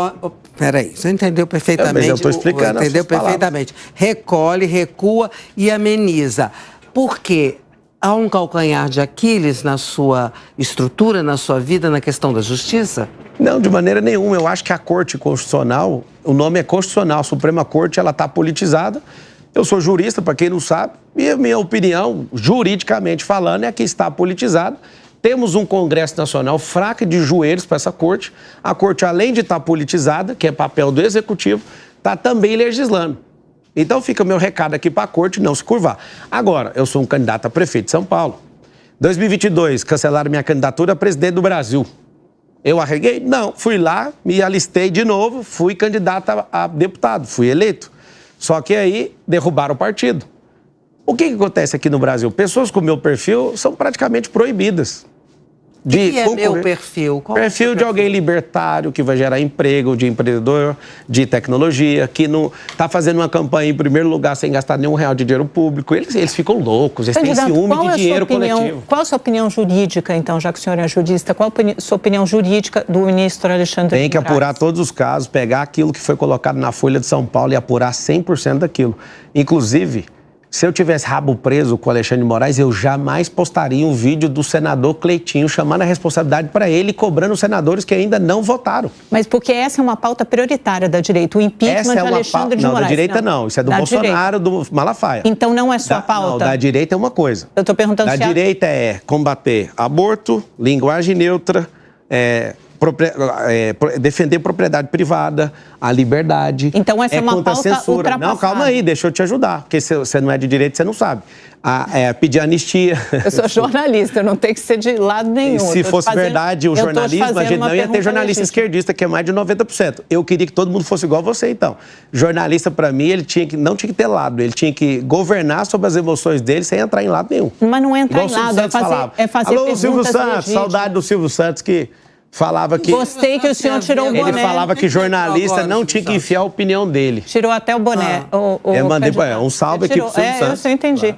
Peraí, você entendeu perfeitamente. Eu estou explicando. Entendeu perfeitamente. Recolhe, recua e ameniza. Por quê? Há um calcanhar de Aquiles na sua estrutura, na sua vida, na questão da justiça? Não, de maneira nenhuma. Eu acho que a Corte Constitucional, o nome é Constitucional, a Suprema Corte, ela está politizada. Eu sou jurista, para quem não sabe, e a minha opinião, juridicamente falando, é que está politizada. Temos um Congresso Nacional fraco de joelhos para essa Corte. A Corte, além de estar politizada, que é papel do Executivo, está também legislando. Então fica meu recado aqui para a Corte não se curvar. Agora, eu sou um candidato a prefeito de São Paulo. 2022, cancelaram minha candidatura a presidente do Brasil. Eu arreguei? Não. Fui lá, me alistei de novo, fui candidato a deputado, fui eleito. Só que aí derrubaram o partido. O que acontece aqui no Brasil? Pessoas com meu perfil são praticamente proibidas. O que é meu perfil? Perfil de alguém libertário, que vai gerar emprego, de empreendedor, de tecnologia, que não está fazendo uma campanha em primeiro lugar sem gastar nenhum real de dinheiro público. Eles ficam loucos, eles têm ciúme de dinheiro coletivo. Qual a sua opinião jurídica, então, já que o senhor é jurista? Qual a sua opinião jurídica do ministro Alexandre Tem que apurar todos os casos, pegar aquilo que foi colocado na Folha de São Paulo e apurar 100% daquilo. Inclusive, Se eu tivesse rabo preso com o Alexandre de Moraes, eu jamais postaria um vídeo do senador Cleitinho chamando a responsabilidade para ele e cobrando os senadores que ainda não votaram. Mas porque essa é uma pauta prioritária da direita, o impeachment de Alexandre de Moraes. Não, da direita não. Isso é do Bolsonaro, do Malafaia. Então não é sua pauta? Não, da direita é uma coisa. Eu estou perguntando se... Da direita é combater aborto, linguagem neutra, defender propriedade privada, a liberdade. Então essa é uma pauta ultrapassada. Não, calma aí, deixa eu te ajudar, porque se você não é de direita, você não sabe. Pedir anistia. Eu sou jornalista, eu não tenho que ser de lado nenhum. E se fosse verdade o jornalismo, a gente não ia ter jornalista esquerdista, que é mais de 90%. Eu queria que todo mundo fosse igual a você, então. Jornalista, para mim, ele não tinha que ter lado, ele tinha que governar sobre as emoções dele sem entrar em lado nenhum. Mas não entrar em lado, é fazer Alô, Silvio Santos, saudade do Silvio Santos, que falava que... Gostei que o senhor tirou o boné. Ele falava que jornalista não tinha que enfiar a opinião dele. Tirou até o boné. Mandei um salve aqui pro Silvio Santos. Eu entendi.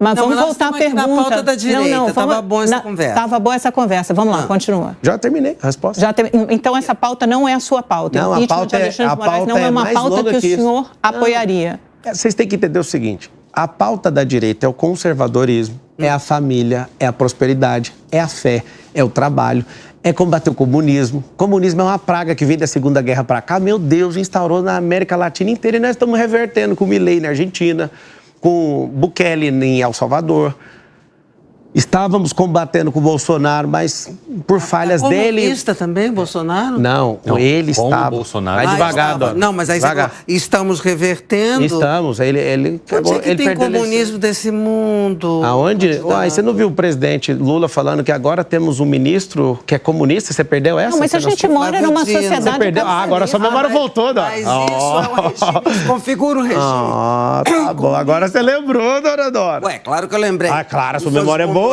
Mas vamos voltar à pergunta. Na pauta da direita, estava boa essa conversa. Estava boa essa conversa. Vamos lá, continua. Já terminei a resposta. Então essa pauta não é a sua pauta. Não, a pauta não é uma pauta que o senhor apoiaria. Vocês têm que entender o seguinte, a pauta da direita é o conservadorismo, é a família, é a prosperidade, é a fé, é o trabalho, é combater o comunismo. O comunismo é uma praga que veio da Segunda Guerra para cá, meu Deus, instaurou na América Latina inteira e nós estamos revertendo com o Milei na Argentina, com Bukele em El Salvador. Estávamos combatendo com o Bolsonaro, mas por falhas dele... Comunista também, Bolsonaro? Não, ele estava... Bolsonaro. Vai devagar, Dona. Não, mas aí estamos revertendo... Estamos. Ele tem comunismo desse mundo? Aonde? Aí você não viu o presidente Lula falando que agora temos um ministro que é comunista? Você perdeu essa? Não, mas a gente mora numa sociedade... Você perdeu? Agora sua memória voltou, Dona. Mas isso é o regime, configura o regime. Tá bom. Agora você lembrou, Dona Dora. Ué, claro que eu lembrei. Claro, sua memória é boa.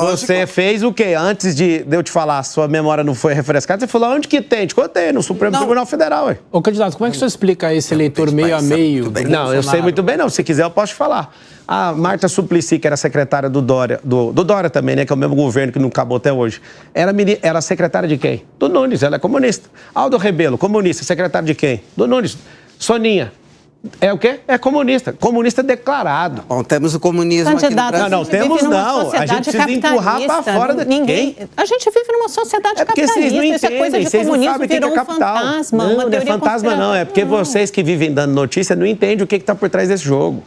Você fez o quê? Antes de eu te falar, sua memória não foi refrescada, você falou, onde que tem? Te contei, no Supremo Tribunal Federal, ué. Ô, candidato, como é que o senhor explica esse eleitor meio a meio? Não, eu sei muito bem, não. Se quiser, eu posso te falar. A Marta Suplicy, que era secretária do Dória, do Dória também, né? Que é o mesmo governo que não acabou até hoje. Era secretária de quem? Do Nunes, ela é comunista. Aldo Rebelo, comunista, secretário de quem? Do Nunes. Soninha. É o quê? É comunista. Comunista declarado. Bom, temos o comunismo Candidato, aqui no Brasil. Não, temos não. A gente precisa empurrar para fora daqui. Quem? A gente vive numa sociedade capitalista. Vocês não entendem. Essa coisa de comunismo virou um fantasma, uma não é fantasma não. É porque vocês que vivem dando notícia não entendem o que está por trás desse jogo.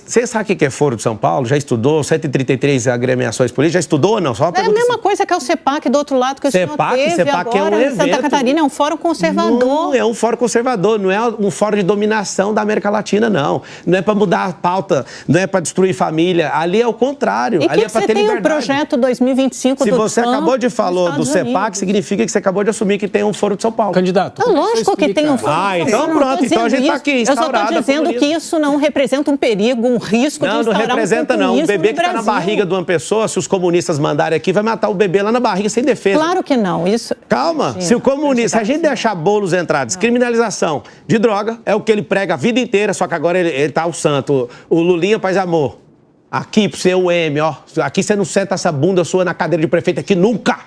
Você sabe o que é Foro de São Paulo? Já estudou 133 agremiações políticas? Já estudou ou não? Só é a mesma coisa que é o CEPAC do outro lado que o senhor teve CEPAC agora. É um Santa Catarina é um fórum conservador. Não, é um fórum conservador, não é um fórum de dominação da América Latina, não. Não é para mudar a pauta, não é para destruir família. Ali é o contrário. E ali é para ter liberdade. Você tem o projeto 2025 Se do você Trump, acabou de falar do CEPAC, significa que você acabou de assumir que tem um Foro de São Paulo. Candidato. É lógico que tem um fórum. Então pronto. Então a gente está aqui instaurado. Eu só estou dizendo que isso não representa um perigo, um risco. Não representa não. O bebê que está na barriga de uma pessoa, se os comunistas mandarem aqui, vai matar o bebê lá na barriga sem defesa. Claro que não. Isso... Calma. Se o comunista, se a gente deixar Boulos entrar, descriminalização de droga, é o que ele prega a vida inteira, só que agora ele tá o santo. O Lulinha Paz e Amor. Aqui pro seu M, ó. Aqui você não senta essa bunda sua na cadeira de prefeito aqui nunca.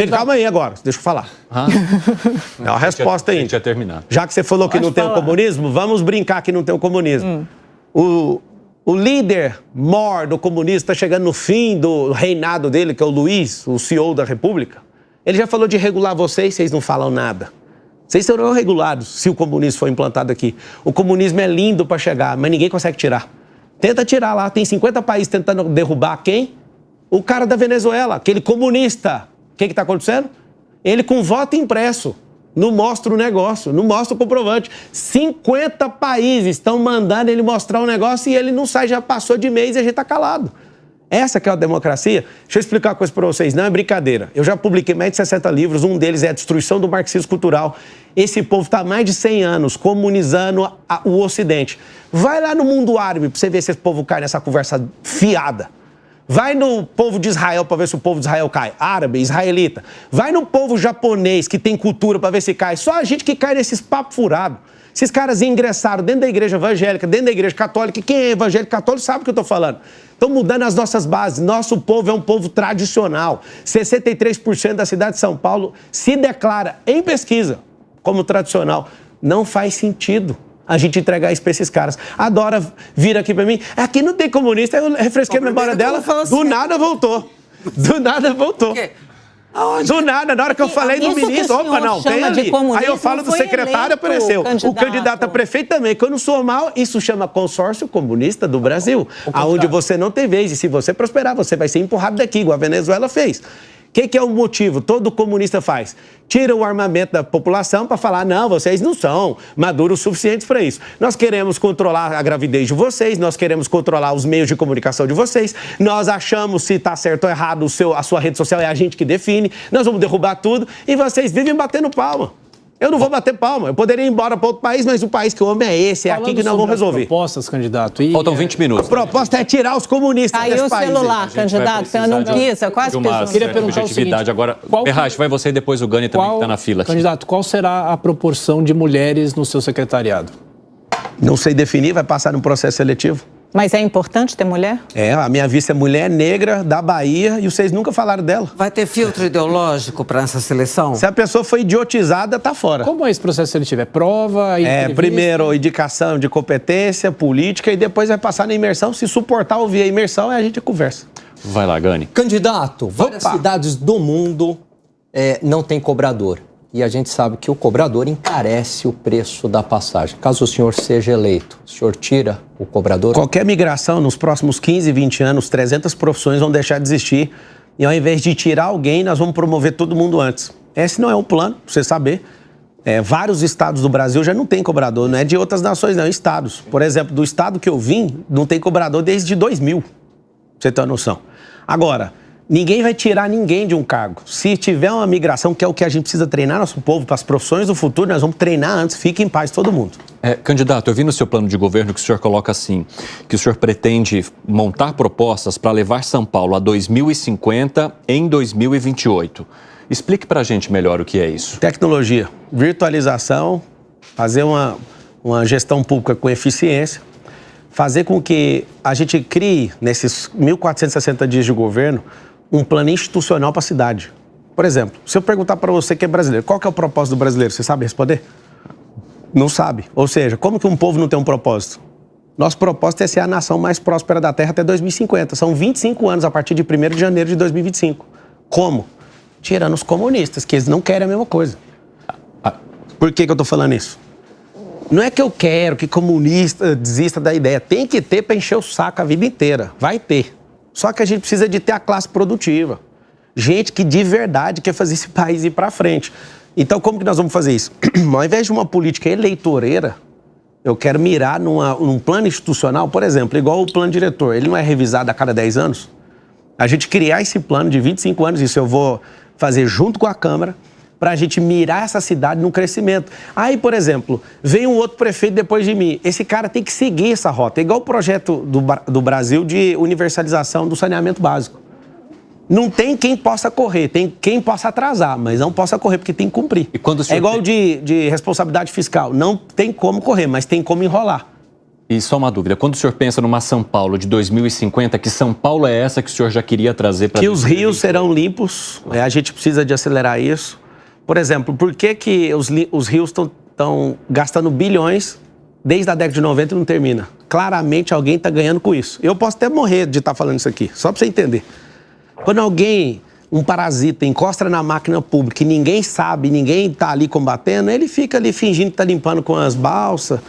Calma aí agora, deixa eu falar. É uma resposta aí. Tinha terminado. Já que você falou que não tem o comunismo, vamos brincar que não tem o comunismo. O líder mor do comunista está chegando no fim do reinado dele, que é o Luiz, o CEO da República. Ele já falou de regular vocês não falam nada. Vocês serão regulados se o comunismo for implantado aqui. O comunismo é lindo para chegar, mas ninguém consegue tirar. Tenta tirar lá, tem 50 países tentando derrubar quem? O cara da Venezuela, aquele comunista. O que está acontecendo? Ele com voto impresso. Não mostra o negócio, não mostra o comprovante. 50 países estão mandando ele mostrar o negócio e ele não sai, já passou de mês e a gente está calado. Essa que é a democracia. Deixa eu explicar uma coisa para vocês, não é brincadeira. Eu já publiquei mais de 60 livros, um deles é a destruição do marxismo cultural. Esse povo está há mais de 100 anos comunizando o Ocidente. Vai lá no mundo árabe para você ver se esse povo cai nessa conversa fiada. Vai no povo de Israel para ver se o povo de Israel cai. Árabe, israelita. Vai no povo japonês que tem cultura para ver se cai. Só a gente que cai nesses papos furados. Esses caras ingressaram dentro da igreja evangélica, dentro da igreja católica. Quem é evangélico católico sabe o que eu estou falando. Estão mudando as nossas bases. Nosso povo é um povo tradicional. 63% da cidade de São Paulo se declara em pesquisa como tradicional. Não faz sentido. a gente entregar isso pra esses caras. Adora vir aqui pra mim. Aqui não tem comunista, eu refresquei a memória dela, do nada voltou. Do nada voltou. Do nada, na hora que eu falei do ministro, opa, não, tem ali. Aí eu falo do secretário, apareceu. O candidato a prefeito também. Quando sou mal, isso chama consórcio comunista do Brasil, aonde você não tem vez. E se você prosperar, você vai ser empurrado daqui, igual a Venezuela fez. O que é o motivo? Todo comunista faz. Tira o armamento da população para falar, não, vocês não são maduros o suficientes para isso. Nós queremos controlar a gravidez de vocês, nós queremos controlar os meios de comunicação de vocês, nós achamos se está certo ou errado a sua rede social, é a gente que define, nós vamos derrubar tudo e vocês vivem batendo palma. Eu não vou bater palma, eu poderia ir embora para outro país, mas o país que eu amo é esse, é aqui que nós vamos resolver. Propostas, candidato. Faltam 20 minutos. A proposta é tirar os comunistas desse país. Caiu o celular, candidato, você não pisa, quase pisou. Queria perguntar o seguinte, agora, Berrache, vai você e depois o Gani também que está na fila. Candidato, qual será a proporção de mulheres no seu secretariado? Não sei definir, vai passar no processo seletivo. Mas é importante ter mulher? A minha vice é mulher negra da Bahia e vocês nunca falaram dela. Vai ter filtro ideológico para essa seleção? Se a pessoa foi idiotizada, tá fora. Como é esse processo seletivo? É prova? Primeiro indicação de competência política e depois vai passar na imersão. Se suportar ouvir a imersão, a gente conversa. Vai lá, Gani. Candidato, várias cidades do mundo não tem cobrador. E a gente sabe que o cobrador encarece o preço da passagem. Caso o senhor seja eleito, o senhor tira o cobrador? Qualquer migração, nos próximos 15, 20 anos, 300 profissões vão deixar de existir. E ao invés de tirar alguém, nós vamos promover todo mundo antes. Esse não é um plano, pra você saber. Vários estados do Brasil já não tem cobrador, não é de outras nações, não, estados. Por exemplo, do estado que eu vim, não tem cobrador desde 2000, pra você ter uma noção. Agora, ninguém vai tirar ninguém de um cargo. Se tiver uma migração, que é o que a gente precisa treinar nosso povo para as profissões do futuro, nós vamos treinar antes. Fique em paz todo mundo. Candidato, eu vi no seu plano de governo que o senhor coloca assim, que o senhor pretende montar propostas para levar São Paulo a 2050 em 2028. Explique para a gente melhor o que é isso. Tecnologia, virtualização, fazer uma gestão pública com eficiência, fazer com que a gente crie, nesses 1.460 dias de governo, um plano institucional para a cidade. Por exemplo, se eu perguntar para você que é brasileiro, qual que é o propósito do brasileiro? Você sabe responder? Não sabe. Ou seja, como que um povo não tem um propósito? Nosso propósito é ser a nação mais próspera da Terra até 2050. São 25 anos a partir de 1º de janeiro de 2025. Como? Tirando os comunistas, que eles não querem a mesma coisa. Por que eu estou falando isso? Não é que eu quero que comunista desista da ideia. Tem que ter para encher o saco a vida inteira. Vai ter. Só que a gente precisa de ter a classe produtiva. Gente que de verdade quer fazer esse país ir para frente. Então, como que nós vamos fazer isso? Ao invés de uma política eleitoreira, eu quero mirar num plano institucional, por exemplo, igual o plano diretor. Ele não é revisado a cada 10 anos? A gente criar esse plano de 25 anos, isso eu vou fazer junto com a Câmara, para a gente mirar essa cidade no crescimento. Aí, por exemplo, vem um outro prefeito depois de mim. Esse cara tem que seguir essa rota. É igual o projeto do Brasil de universalização do saneamento básico. Não tem quem possa correr, tem quem possa atrasar, mas não possa correr porque tem que cumprir. E quando o senhor igual de responsabilidade fiscal. Não tem como correr, mas tem como enrolar. E só uma dúvida, quando o senhor pensa numa São Paulo de 2050, que São Paulo é essa que o senhor já queria trazer para... Que os rios serão limpos, a gente precisa de acelerar isso. Por exemplo, por que os rios estão gastando bilhões desde a década de 90 e não termina? Claramente alguém está ganhando com isso. Eu posso até morrer de estar falando isso aqui, só para você entender. Quando alguém, um parasita, encosta na máquina pública e ninguém sabe, ninguém está ali combatendo, ele fica ali fingindo que está limpando com as balsas.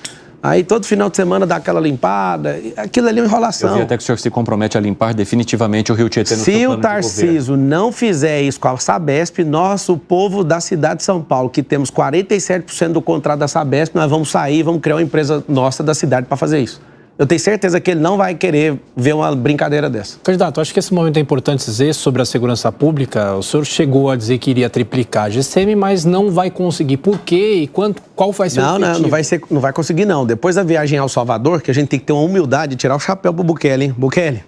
Aí todo final de semana dá aquela limpada, aquilo ali é uma enrolação. Eu vi até que o senhor se compromete a limpar definitivamente o Rio Tietê no seu Se plano o Tarcísio não fizer isso com a Sabesp, nós, o povo da cidade de São Paulo, que temos 47% do contrato da Sabesp, nós vamos sair, vamos criar uma empresa nossa da cidade para fazer isso. Eu tenho certeza que ele não vai querer ver uma brincadeira dessa. Candidato, acho que esse momento é importante dizer sobre a segurança pública. O senhor chegou a dizer que iria triplicar a GCM, mas não vai conseguir. Por quê? E qual vai ser o objetivo? Não vai conseguir, não. Depois da viagem ao Salvador, que a gente tem que ter uma humildade de tirar o chapéu pro Bukele, hein? Bukele.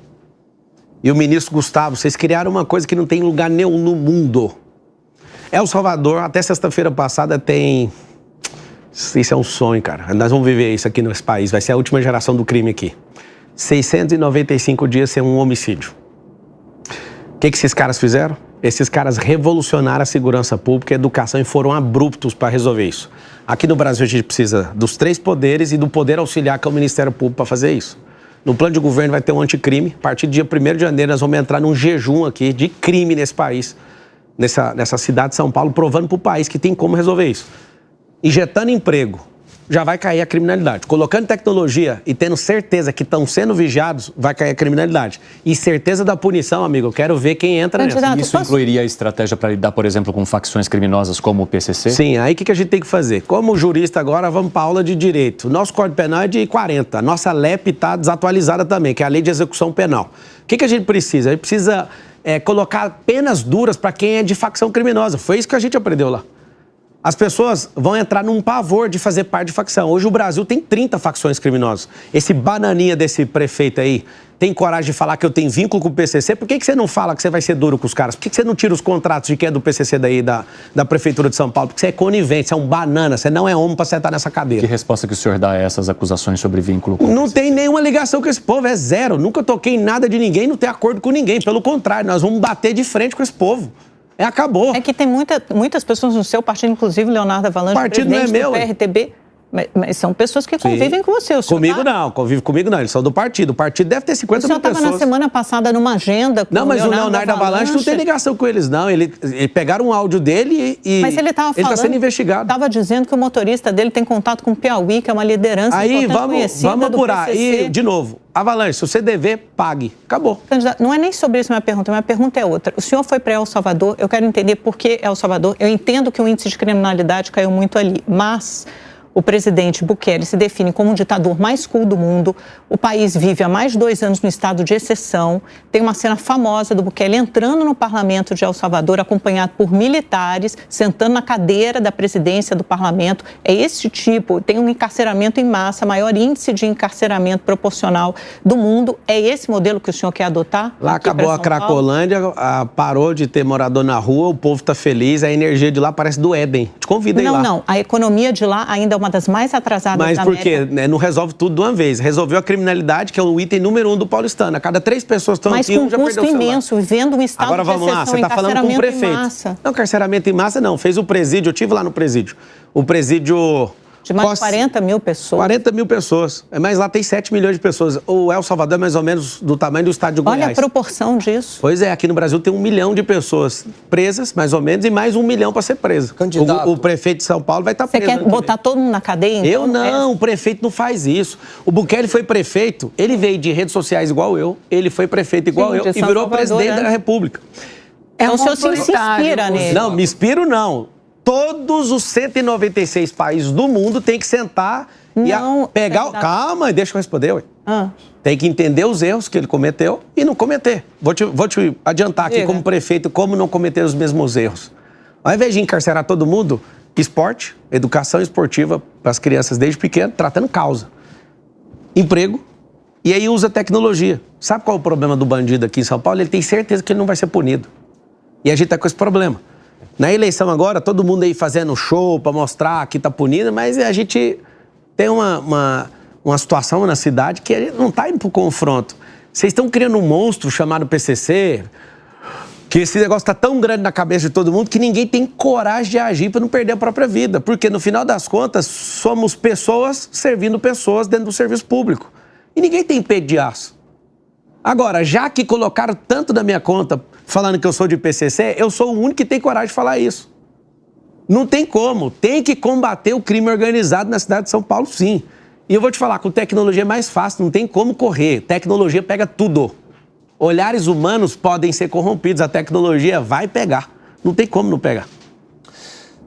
E o ministro Gustavo, vocês criaram uma coisa que não tem lugar nenhum no mundo. El Salvador, até sexta-feira passada, tem... Isso é um sonho, cara. Nós vamos viver isso aqui nesse país. Vai ser a última geração do crime aqui. 695 dias sem um homicídio. O que esses caras fizeram? Esses caras revolucionaram a segurança pública e a educação e foram abruptos para resolver isso. Aqui no Brasil a gente precisa dos 3 poderes e do poder auxiliar, que é o Ministério Público, para fazer isso. No plano de governo vai ter um anticrime. A partir do dia 1º de janeiro nós vamos entrar num jejum aqui de crime nesse país, nessa cidade de São Paulo, provando para o país que tem como resolver isso. Injetando emprego, já vai cair a criminalidade. Colocando tecnologia e tendo certeza que estão sendo vigiados, vai cair a criminalidade. E certeza da punição, amigo, eu quero ver quem entra nessa. Isso incluiria a estratégia para lidar, por exemplo, com facções criminosas como o PCC? Sim, aí o que a gente tem que fazer? Como jurista agora, vamos para a aula de direito. Nosso Código Penal é de 40. Nossa LEP está desatualizada também, que é a Lei de Execução Penal. O que a gente precisa? A gente precisa colocar penas duras para quem é de facção criminosa. Foi isso que a gente aprendeu lá. As pessoas vão entrar num pavor de fazer parte de facção. Hoje o Brasil tem 30 facções criminosas. Esse bananinha desse prefeito aí tem coragem de falar que eu tenho vínculo com o PCC. Por que você não fala que você vai ser duro com os caras? Por que você não tira os contratos de quem é do PCC daí, da Prefeitura de São Paulo? Porque você é conivente, você é um banana, você não é homem para sentar nessa cadeira. Que resposta que o senhor dá a essas acusações sobre vínculo com o PCC? Não tem nenhuma ligação com esse povo, é zero. Nunca toquei em nada de ninguém, não tem acordo com ninguém. Pelo contrário, nós vamos bater de frente com esse povo. Acabou. É que tem muitas pessoas no seu partido, inclusive Leonardo Avalanche, presidente do PRTB, mas são pessoas que convivem com você. Comigo não, convive comigo não, eles são do partido. O partido deve ter 50 mil pessoas. O senhor estava na semana passada numa agenda com Não, mas o Leonardo Avalanche não tem ligação com eles, não. Ele pegaram um áudio dele e mas ele estava falando, está sendo investigado. Estava dizendo que o motorista dele tem contato com o Piauí, que é uma liderança aí vamos apurar. E, de novo, Avalanche, se você dever, pague. Acabou. Candidato, não é nem sobre isso a minha pergunta é outra. O senhor foi para El Salvador, eu quero entender por que El Salvador. Eu entendo que o índice de criminalidade caiu muito ali, mas o presidente Bukele se define como o ditador mais cool do mundo. O país vive há mais de 2 anos no estado de exceção. Tem uma cena famosa do Bukele entrando no parlamento de El Salvador, acompanhado por militares, sentando na cadeira da presidência do parlamento. É esse tipo, tem um encarceramento em massa, maior índice de encarceramento proporcional do mundo. É esse modelo que o senhor quer adotar? Lá acabou a Cracolândia, parou de ter morador na rua, o povo está feliz, a energia de lá parece do Éden. Te convido aí lá. Não, a economia de lá ainda é uma das mais atrasadas da América. Mas por quê? Não resolve tudo de uma vez. Resolveu a criminalidade, que é o item número 1 do paulistano. A cada 3 pessoas estão aqui, um já perdeu o celular. Mas com custo imenso, vivendo um estado Agora vamos lá, você está falando com o prefeito. Não, encarceramento em massa não. Fez o presídio, eu estive lá no presídio. O presídio... De mais de 40 mil pessoas. 40 mil pessoas. Mas lá tem 7 milhões de pessoas. O El Salvador é mais ou menos do tamanho do estado de Goiás. Olha a proporção disso. Pois é, aqui no Brasil tem 1 milhão de pessoas presas, mais ou menos, e mais 1 milhão para ser preso. Candidato. O prefeito de São Paulo vai estar preso. Você quer botar todo mundo na cadeia? Então? Eu não, o prefeito não faz isso. O Bukele foi prefeito, ele veio de redes sociais igual eu, ele foi prefeito igual eu e virou presidente da República. Então o senhor se inspira nele. Não, me inspiro não. Todos os 196 países do mundo têm que sentar e pegar... Calma, deixa eu responder, ué. Tem que entender os erros que ele cometeu e não cometer. Vou te adiantar aqui como prefeito como não cometer os mesmos erros. Ao invés de encarcerar todo mundo, esporte, educação esportiva para as crianças desde pequeno, tratando causa. Emprego, e aí usa tecnologia. Sabe qual é o problema do bandido aqui em São Paulo? Ele tem certeza que ele não vai ser punido. E a gente está com esse problema. Na eleição agora, todo mundo aí fazendo show para mostrar que está punido, mas a gente tem uma situação na cidade que a gente não está indo para o confronto. Vocês estão criando um monstro chamado PCC, que esse negócio está tão grande na cabeça de todo mundo que ninguém tem coragem de agir para não perder a própria vida. Porque, no final das contas, somos pessoas servindo pessoas dentro do serviço público. E ninguém tem peito de aço. Agora, já que colocaram tanto na minha conta falando que eu sou de PCC, eu sou o único que tem coragem de falar isso. Não tem como. Tem que combater o crime organizado na cidade de São Paulo, sim. E eu vou te falar, com tecnologia é mais fácil, não tem como correr. Tecnologia pega tudo. Olhares humanos podem ser corrompidos, a tecnologia vai pegar. Não tem como não pegar.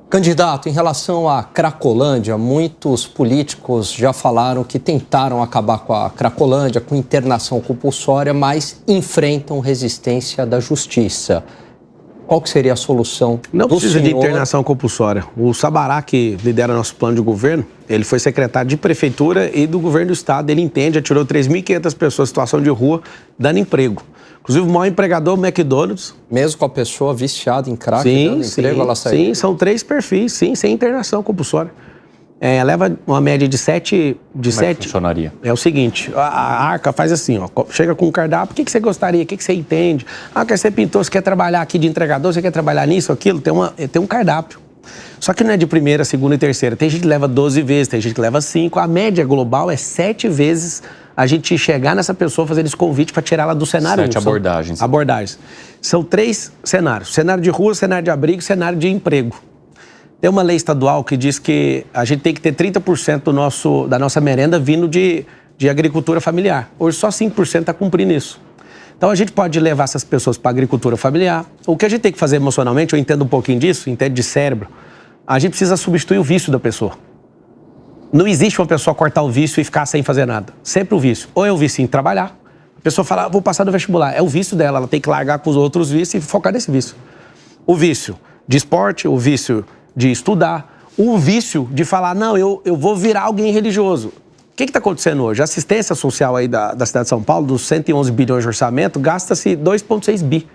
Candidato, em relação à Cracolândia, muitos políticos já falaram que tentaram acabar com a Cracolândia, com internação compulsória, mas enfrentam resistência da justiça. Qual que seria a solução? Não precisa de internação compulsória. O Sabará, que lidera nosso plano de governo, ele foi secretário de prefeitura e do governo do estado. Ele entende, atirou 3.500 pessoas em situação de rua, dando emprego. Inclusive, o maior empregador, o McDonald's. Mesmo com a pessoa viciada em crack, dando emprego, ela saiu? Sim, são 3 perfis, sim, sem internação compulsória. leva uma média de 7... Como é que funcionaria? É o seguinte, a Arca faz assim, ó, chega com um cardápio, o que você gostaria, o que você entende? Quer ser pintor, você quer trabalhar aqui de entregador, você quer trabalhar nisso, aquilo? Tem um cardápio. Só que não é de primeira, segunda e terceira. Tem gente que leva 12 vezes, tem gente que leva 5. A média global é 7 vezes a gente chegar nessa pessoa, fazer esse convite para tirar ela do cenário 7 abordagens. Abordagens. São 3 cenários. Cenário de rua, cenário de abrigo, cenário de emprego. Tem uma lei estadual que diz que a gente tem que ter 30% da nossa merenda vindo de agricultura familiar. Hoje só 5% está cumprindo isso. Então a gente pode levar essas pessoas para a agricultura familiar. O que a gente tem que fazer emocionalmente, eu entendo um pouquinho disso, entendo de cérebro, a gente precisa substituir o vício da pessoa. Não existe uma pessoa cortar o vício e ficar sem fazer nada. Sempre o vício. Ou é o vício em trabalhar. A pessoa fala, vou passar no vestibular. É o vício dela, ela tem que largar com os outros vícios e focar nesse vício. O vício de esporte, o vício de estudar, o vício de falar, não, eu vou virar alguém religioso. O que está acontecendo hoje? A assistência social aí da cidade de São Paulo, dos 111 bilhões de orçamento, gasta-se 2,6 bi.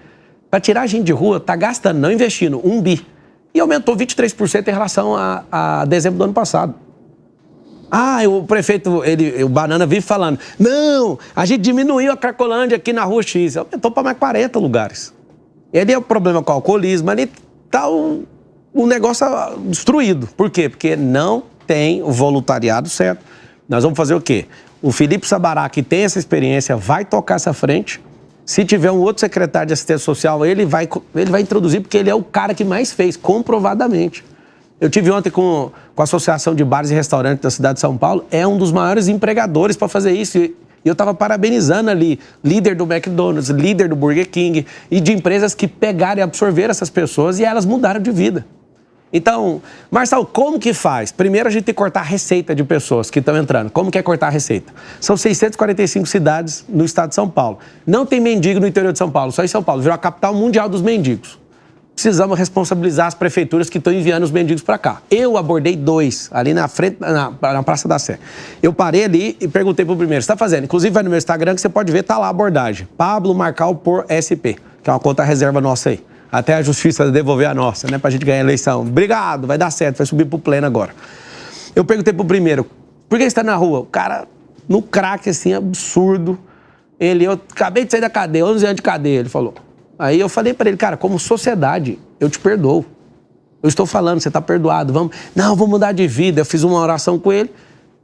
Para tirar a gente de rua, está gastando, não investindo, 1 bi. E aumentou 23% em relação a dezembro do ano passado. O prefeito, o Banana vive falando, não, a gente diminuiu a Cracolândia aqui na rua X, aumentou para mais 40 lugares. Ele é o problema com o alcoolismo, ali está o negócio destruído. Por quê? Porque não tem o voluntariado certo. Nós vamos fazer o quê? O Felipe Sabará, que tem essa experiência, vai tocar essa frente. Se tiver um outro secretário de assistência social, ele vai introduzir, porque ele é o cara que mais fez, comprovadamente. Eu tive ontem com a Associação de Bares e Restaurantes da cidade de São Paulo, é um dos maiores empregadores para fazer isso. E eu estava parabenizando ali, líder do McDonald's, líder do Burger King, e de empresas que pegaram e absorveram essas pessoas e elas mudaram de vida. Então, Marcelo, como que faz? Primeiro a gente tem que cortar a receita de pessoas que estão entrando. Como que é cortar a receita? São 645 cidades no estado de São Paulo. Não tem mendigo no interior de São Paulo, só em São Paulo. Virou a capital mundial dos mendigos. Precisamos responsabilizar as prefeituras que estão enviando os mendigos para cá. Eu abordei 2, ali na frente, na Praça da Sé. Eu parei ali e perguntei pro primeiro, você está fazendo? Inclusive vai no meu Instagram que você pode ver, tá lá a abordagem. Pablo Marcal por SP, que é uma conta reserva nossa aí. Até a justiça devolver a nossa, né? Pra gente ganhar a eleição. Obrigado, vai dar certo, vai subir pro pleno agora. Eu perguntei pro primeiro, por que você tá na rua? O cara, no crack, assim, absurdo. Eu acabei de sair da cadeia, 11 anos de cadeia, ele falou. Aí eu falei pra ele, cara, como sociedade, eu te perdoo. Eu estou falando, você tá perdoado, vamos mudar de vida. Eu fiz uma oração com ele.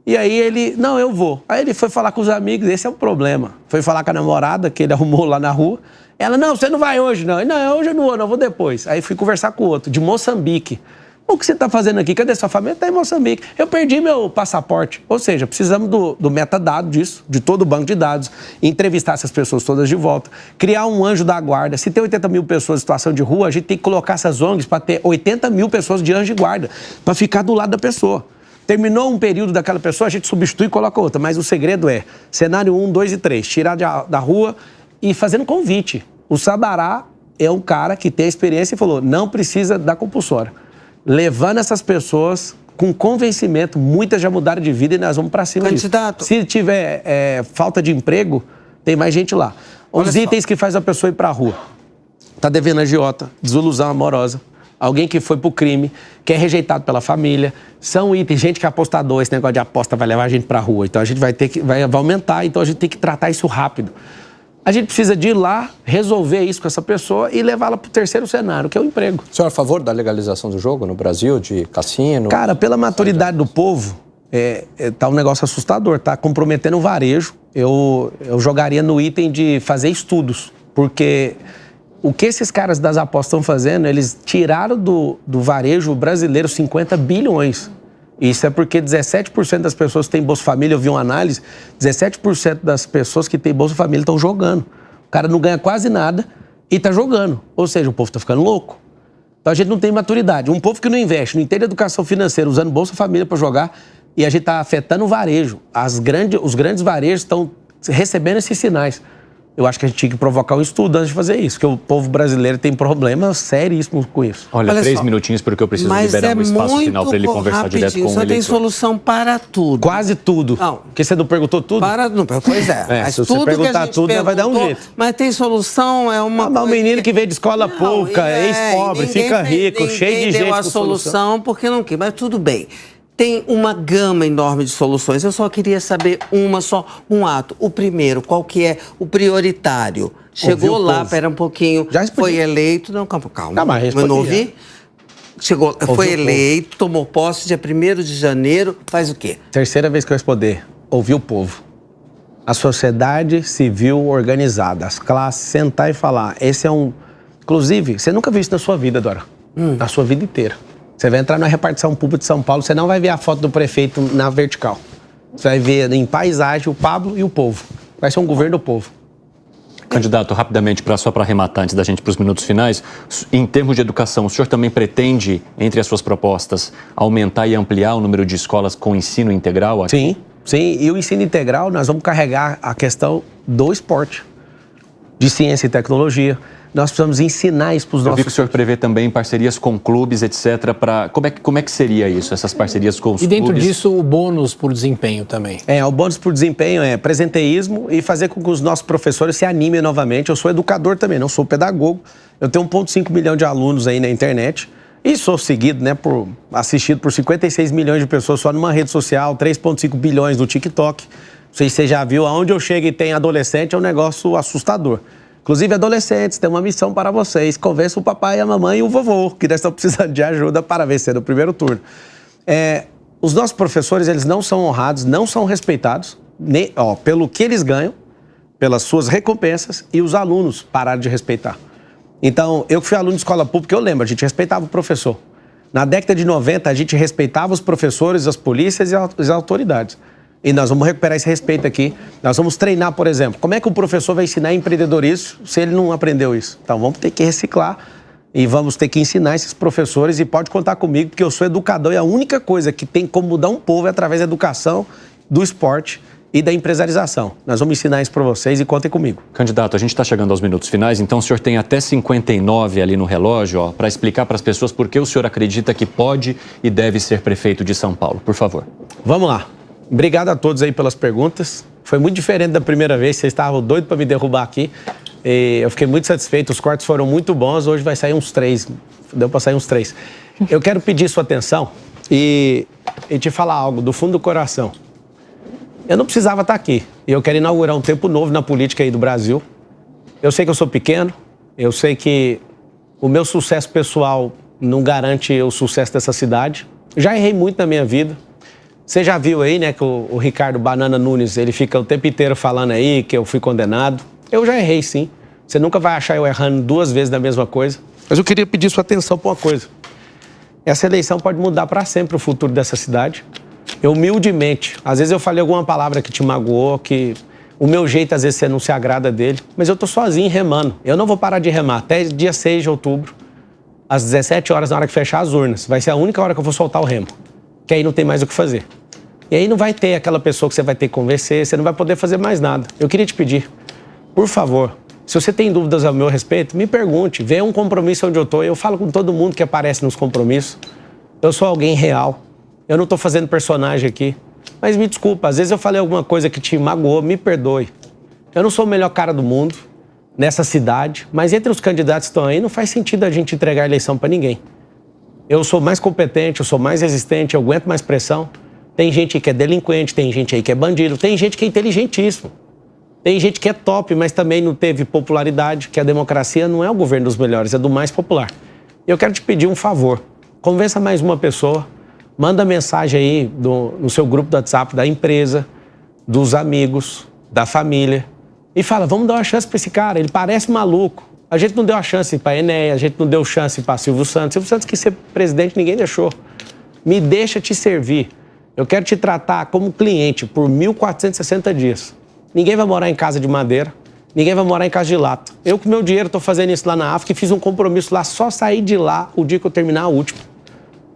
E aí ele, não, eu vou. Aí ele foi falar com os amigos, esse é o problema. Foi falar com a namorada, que ele arrumou lá na rua. Ela, não, você não vai hoje, não. Não, hoje eu não vou, não, vou depois. Aí fui conversar com o outro, de Moçambique. O que você está fazendo aqui? Cadê sua família? Está em Moçambique. Eu perdi meu passaporte. Ou seja, precisamos do metadado disso, de todo o banco de dados, entrevistar essas pessoas todas de volta, criar um anjo da guarda. Se tem 80 mil pessoas em situação de rua, a gente tem que colocar essas ONGs para ter 80 mil pessoas de anjo de guarda, para ficar do lado da pessoa. Terminou um período daquela pessoa, a gente substitui e coloca outra. Mas o segredo é cenário 1, 2 e 3. Tirar da rua e fazendo convite. O Sabará é um cara que tem experiência e falou, não precisa da compulsória. Levando essas pessoas com convencimento, muitas já mudaram de vida e nós vamos para cima Candidato. disso. Se tiver falta de emprego, tem mais gente lá. Os itens que faz a pessoa ir para a rua. Tá devendo agiota, desilusão amorosa, alguém que foi pro crime, que é rejeitado pela família. São itens, gente que é apostador, esse negócio de aposta vai levar a gente pra rua. Então a gente vai aumentar, então a gente tem que tratar isso rápido. A gente precisa de ir lá, resolver isso com essa pessoa e levá-la pro terceiro cenário, que é o emprego. O senhor é a favor da legalização do jogo no Brasil, de cassino? Cara, pela maturidade do povo, tá um negócio assustador, tá comprometendo o varejo. Eu jogaria no item de fazer estudos, porque o que esses caras das apostas estão fazendo, eles tiraram do varejo brasileiro 50 bilhões. Isso é porque 17% das pessoas que têm Bolsa Família, eu vi uma análise, 17% das pessoas que têm Bolsa Família estão jogando. O cara não ganha quase nada e está jogando. Ou seja, o povo está ficando louco. Então a gente não tem maturidade. Um povo que não investe, não entende educação financeira, usando Bolsa Família para jogar, e a gente está afetando o varejo. Os grandes varejos estão recebendo esses sinais. Eu acho que a gente tinha que provocar um estudo antes de fazer isso, porque o povo brasileiro tem problemas seríssimos com isso. Olha 3 minutinhos, porque eu preciso liberar um espaço final para ele conversar direto com o eleitor. Só tem solução para tudo. Quase tudo. Não. Porque você não perguntou tudo? Pois é. Mas se você perguntar tudo, vai dar um jeito. Mas tem solução, é uma... Mas o menino que veio de escola pública, ex-pobre, fica rico, cheio de gente deu a solução porque não quer, mas tudo bem. tem uma gama enorme de soluções. Eu só queria saber um ato. O primeiro, qual que é o prioritário? Chegou lá, pera um pouquinho, foi eleito... Não, calma. Não, mas eu não ouvi. Foi eleito, tomou posse dia 1º de janeiro, faz o quê? Terceira vez que eu responder, ouvir o povo. A sociedade civil organizada, as classes, sentar e falar. Esse é um... Inclusive, você nunca viu isso na sua vida, Dora. Na sua vida inteira. Você vai entrar na repartição pública de São Paulo, você não vai ver a foto do prefeito na vertical. Você vai ver em paisagem o Pablo e o povo. Vai ser um governo do povo. Candidato, rapidamente, só para arrematar, antes da gente para os minutos finais, em termos de educação, o senhor também pretende, entre as suas propostas, aumentar e ampliar o número de escolas com ensino integral? Sim. E o ensino integral, nós vamos carregar a questão do esporte, de ciência e tecnologia. Nós precisamos ensinar isso para os nossos... Eu vi que o senhor prevê também parcerias com clubes, etc. Como é que seria isso, essas parcerias com os clubes? E dentro disso, o bônus por desempenho também. O bônus por desempenho é presenteísmo e fazer com que os nossos professores se animem novamente. Eu sou educador também, não sou pedagogo. Eu tenho 1,5 milhão de alunos aí na internet e sou seguido, assistido por 56 milhões de pessoas só numa rede social, 3,5 bilhões no TikTok. Não sei se você já viu, aonde eu chego e tem adolescente é um negócio assustador. Inclusive, adolescentes, tem uma missão para vocês. Convença o papai, a mamãe e o vovô, que estão precisando de ajuda para vencer no primeiro turno. Os nossos professores, eles não são honrados, não são respeitados, pelo que eles ganham, pelas suas recompensas, e os alunos pararam de respeitar. Então, eu que fui aluno de escola pública, eu lembro, a gente respeitava o professor. Na década de 90, a gente respeitava os professores, as polícias e as autoridades. E nós vamos recuperar esse respeito aqui. Nós vamos treinar, por exemplo, como é que o professor vai ensinar empreendedorismo se ele não aprendeu isso? Então, vamos ter que reciclar e vamos ter que ensinar esses professores e pode contar comigo, porque eu sou educador e a única coisa que tem como mudar um povo é através da educação, do esporte e da empresarização. Nós vamos ensinar isso para vocês e contem comigo. Candidato, a gente está chegando aos minutos finais, então o senhor tem até 59 ali no relógio, para explicar para as pessoas por que o senhor acredita que pode e deve ser prefeito de São Paulo. Por favor. Vamos lá. Obrigado a todos aí pelas perguntas. Foi muito diferente da primeira vez, vocês estavam doidos para me derrubar aqui. E eu fiquei muito satisfeito, os cortes foram muito bons, hoje vai sair uns 3, deu para sair uns 3. Eu quero pedir sua atenção e te falar algo do fundo do coração. Eu não precisava estar aqui, e eu quero inaugurar um tempo novo na política aí do Brasil. Eu sei que eu sou pequeno, eu sei que o meu sucesso pessoal não garante o sucesso dessa cidade. Já errei muito na minha vida. Você já viu aí, né, que o Ricardo Banana Nunes, ele fica o tempo inteiro falando aí que eu fui condenado. Eu já errei, sim. Você nunca vai achar eu errando 2 vezes da mesma coisa. Mas eu queria pedir sua atenção para uma coisa. Essa eleição pode mudar para sempre o futuro dessa cidade. Eu, humildemente, às vezes eu falei alguma palavra que te magoou, que o meu jeito, às vezes, você não se agrada dele, mas eu tô sozinho remando. Eu não vou parar de remar até dia 6 de outubro, às 17 horas, na hora que fechar as urnas. Vai ser a única hora que eu vou soltar o remo, que aí não tem mais o que fazer. E aí não vai ter aquela pessoa que você vai ter que convencer, você não vai poder fazer mais nada. Eu queria te pedir, por favor, se você tem dúvidas ao meu respeito, me pergunte, venha um compromisso onde eu tô. Eu falo com todo mundo que aparece nos compromissos. Eu sou alguém real. Eu não tô fazendo personagem aqui. Mas me desculpa, às vezes eu falei alguma coisa que te magoou, me perdoe. Eu não sou o melhor cara do mundo nessa cidade, mas entre os candidatos que estão aí, não faz sentido a gente entregar a eleição para ninguém. Eu sou mais competente, eu sou mais resistente, eu aguento mais pressão. Tem gente que é delinquente, tem gente aí que é bandido, tem gente que é inteligentíssimo. Tem gente que é top, mas também não teve popularidade, que a democracia não é o governo dos melhores, é do mais popular. Eu quero te pedir um favor. Convença mais uma pessoa, manda mensagem aí no seu grupo do WhatsApp da empresa, dos amigos, da família, e fala, vamos dar uma chance para esse cara, ele parece maluco. A gente não deu a chance para Enéas, a gente não deu chance para Silvio Santos. Silvio Santos quis ser presidente, ninguém deixou. Me deixa te servir. Eu quero te tratar como cliente por 1.460 dias. Ninguém vai morar em casa de madeira, ninguém vai morar em casa de lata. Eu, com meu dinheiro, estou fazendo isso lá na África e fiz um compromisso lá, só sair de lá o dia que eu terminar a última.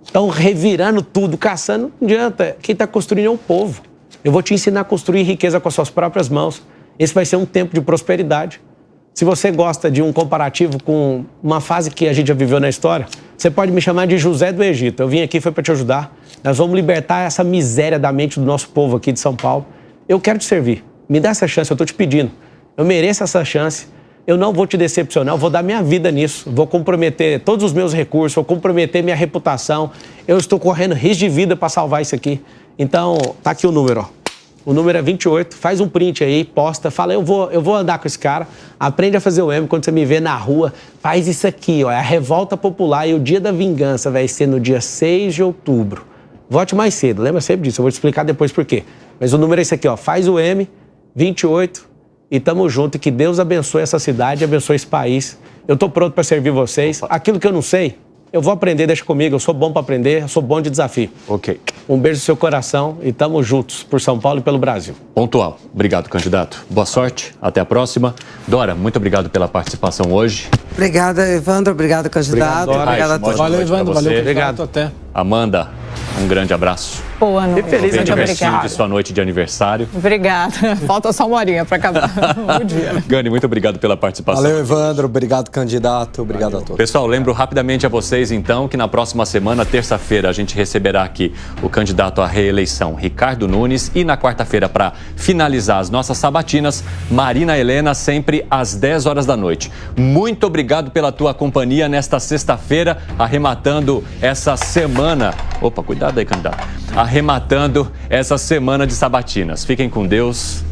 Então, revirando tudo, caçando, não adianta. Quem está construindo é o povo. Eu vou te ensinar a construir riqueza com as suas próprias mãos. Esse vai ser um tempo de prosperidade. Se você gosta de um comparativo com uma fase que a gente já viveu na história, você pode me chamar de José do Egito. Eu vim aqui, foi para te ajudar. Nós vamos libertar essa miséria da mente do nosso povo aqui de São Paulo. Eu quero te servir. Me dá essa chance, eu estou te pedindo. Eu mereço essa chance. eu não vou te decepcionar, eu vou dar minha vida nisso, vou comprometer todos os meus recursos, vou comprometer minha reputação, eu estou correndo risco de vida para salvar isso aqui. Então, tá aqui o número, ó. O número é 28, faz um print aí, posta, fala, eu vou andar com esse cara, aprende a fazer o M, quando você me vê na rua, faz isso aqui, ó, é a revolta popular e o dia da vingança vai ser no dia 6 de outubro. Vote mais cedo, lembra sempre disso, eu vou te explicar depois por quê. Mas o número é esse aqui, ó, faz o M, 28, e tamo junto, e que Deus abençoe essa cidade, abençoe esse país. Eu tô pronto para servir vocês, aquilo que eu não sei, eu vou aprender, deixa comigo, eu sou bom para aprender, eu sou bom de desafio. Ok. Um beijo no seu coração e tamo juntos por São Paulo e pelo Brasil. Pontual. Obrigado, candidato. Boa sorte, até a próxima. Dora, muito obrigado pela participação hoje. Obrigada, Evandro, obrigado, candidato. Obrigada a todos. Valeu, Evandro, valeu, obrigado. Até. Amanda, um grande abraço. Boa noite. Feliz Muito Divertido obrigada. de sua noite de aniversário. Obrigada. Falta só uma horinha para acabar o dia. Gani, muito obrigado pela participação. Valeu, Evandro. Obrigado, candidato. Obrigado a todos. Pessoal, lembro rapidamente a vocês, então, que na próxima semana, terça-feira, a gente receberá aqui o candidato à reeleição, Ricardo Nunes, e na quarta-feira, para finalizar as nossas sabatinas, Marina Helena, sempre às 10 horas da noite. Muito obrigado pela tua companhia nesta sexta-feira, arrematando essa semana. Opa, cuidado aí, candidato. Arrematando essa semana de sabatinas. Fiquem com Deus.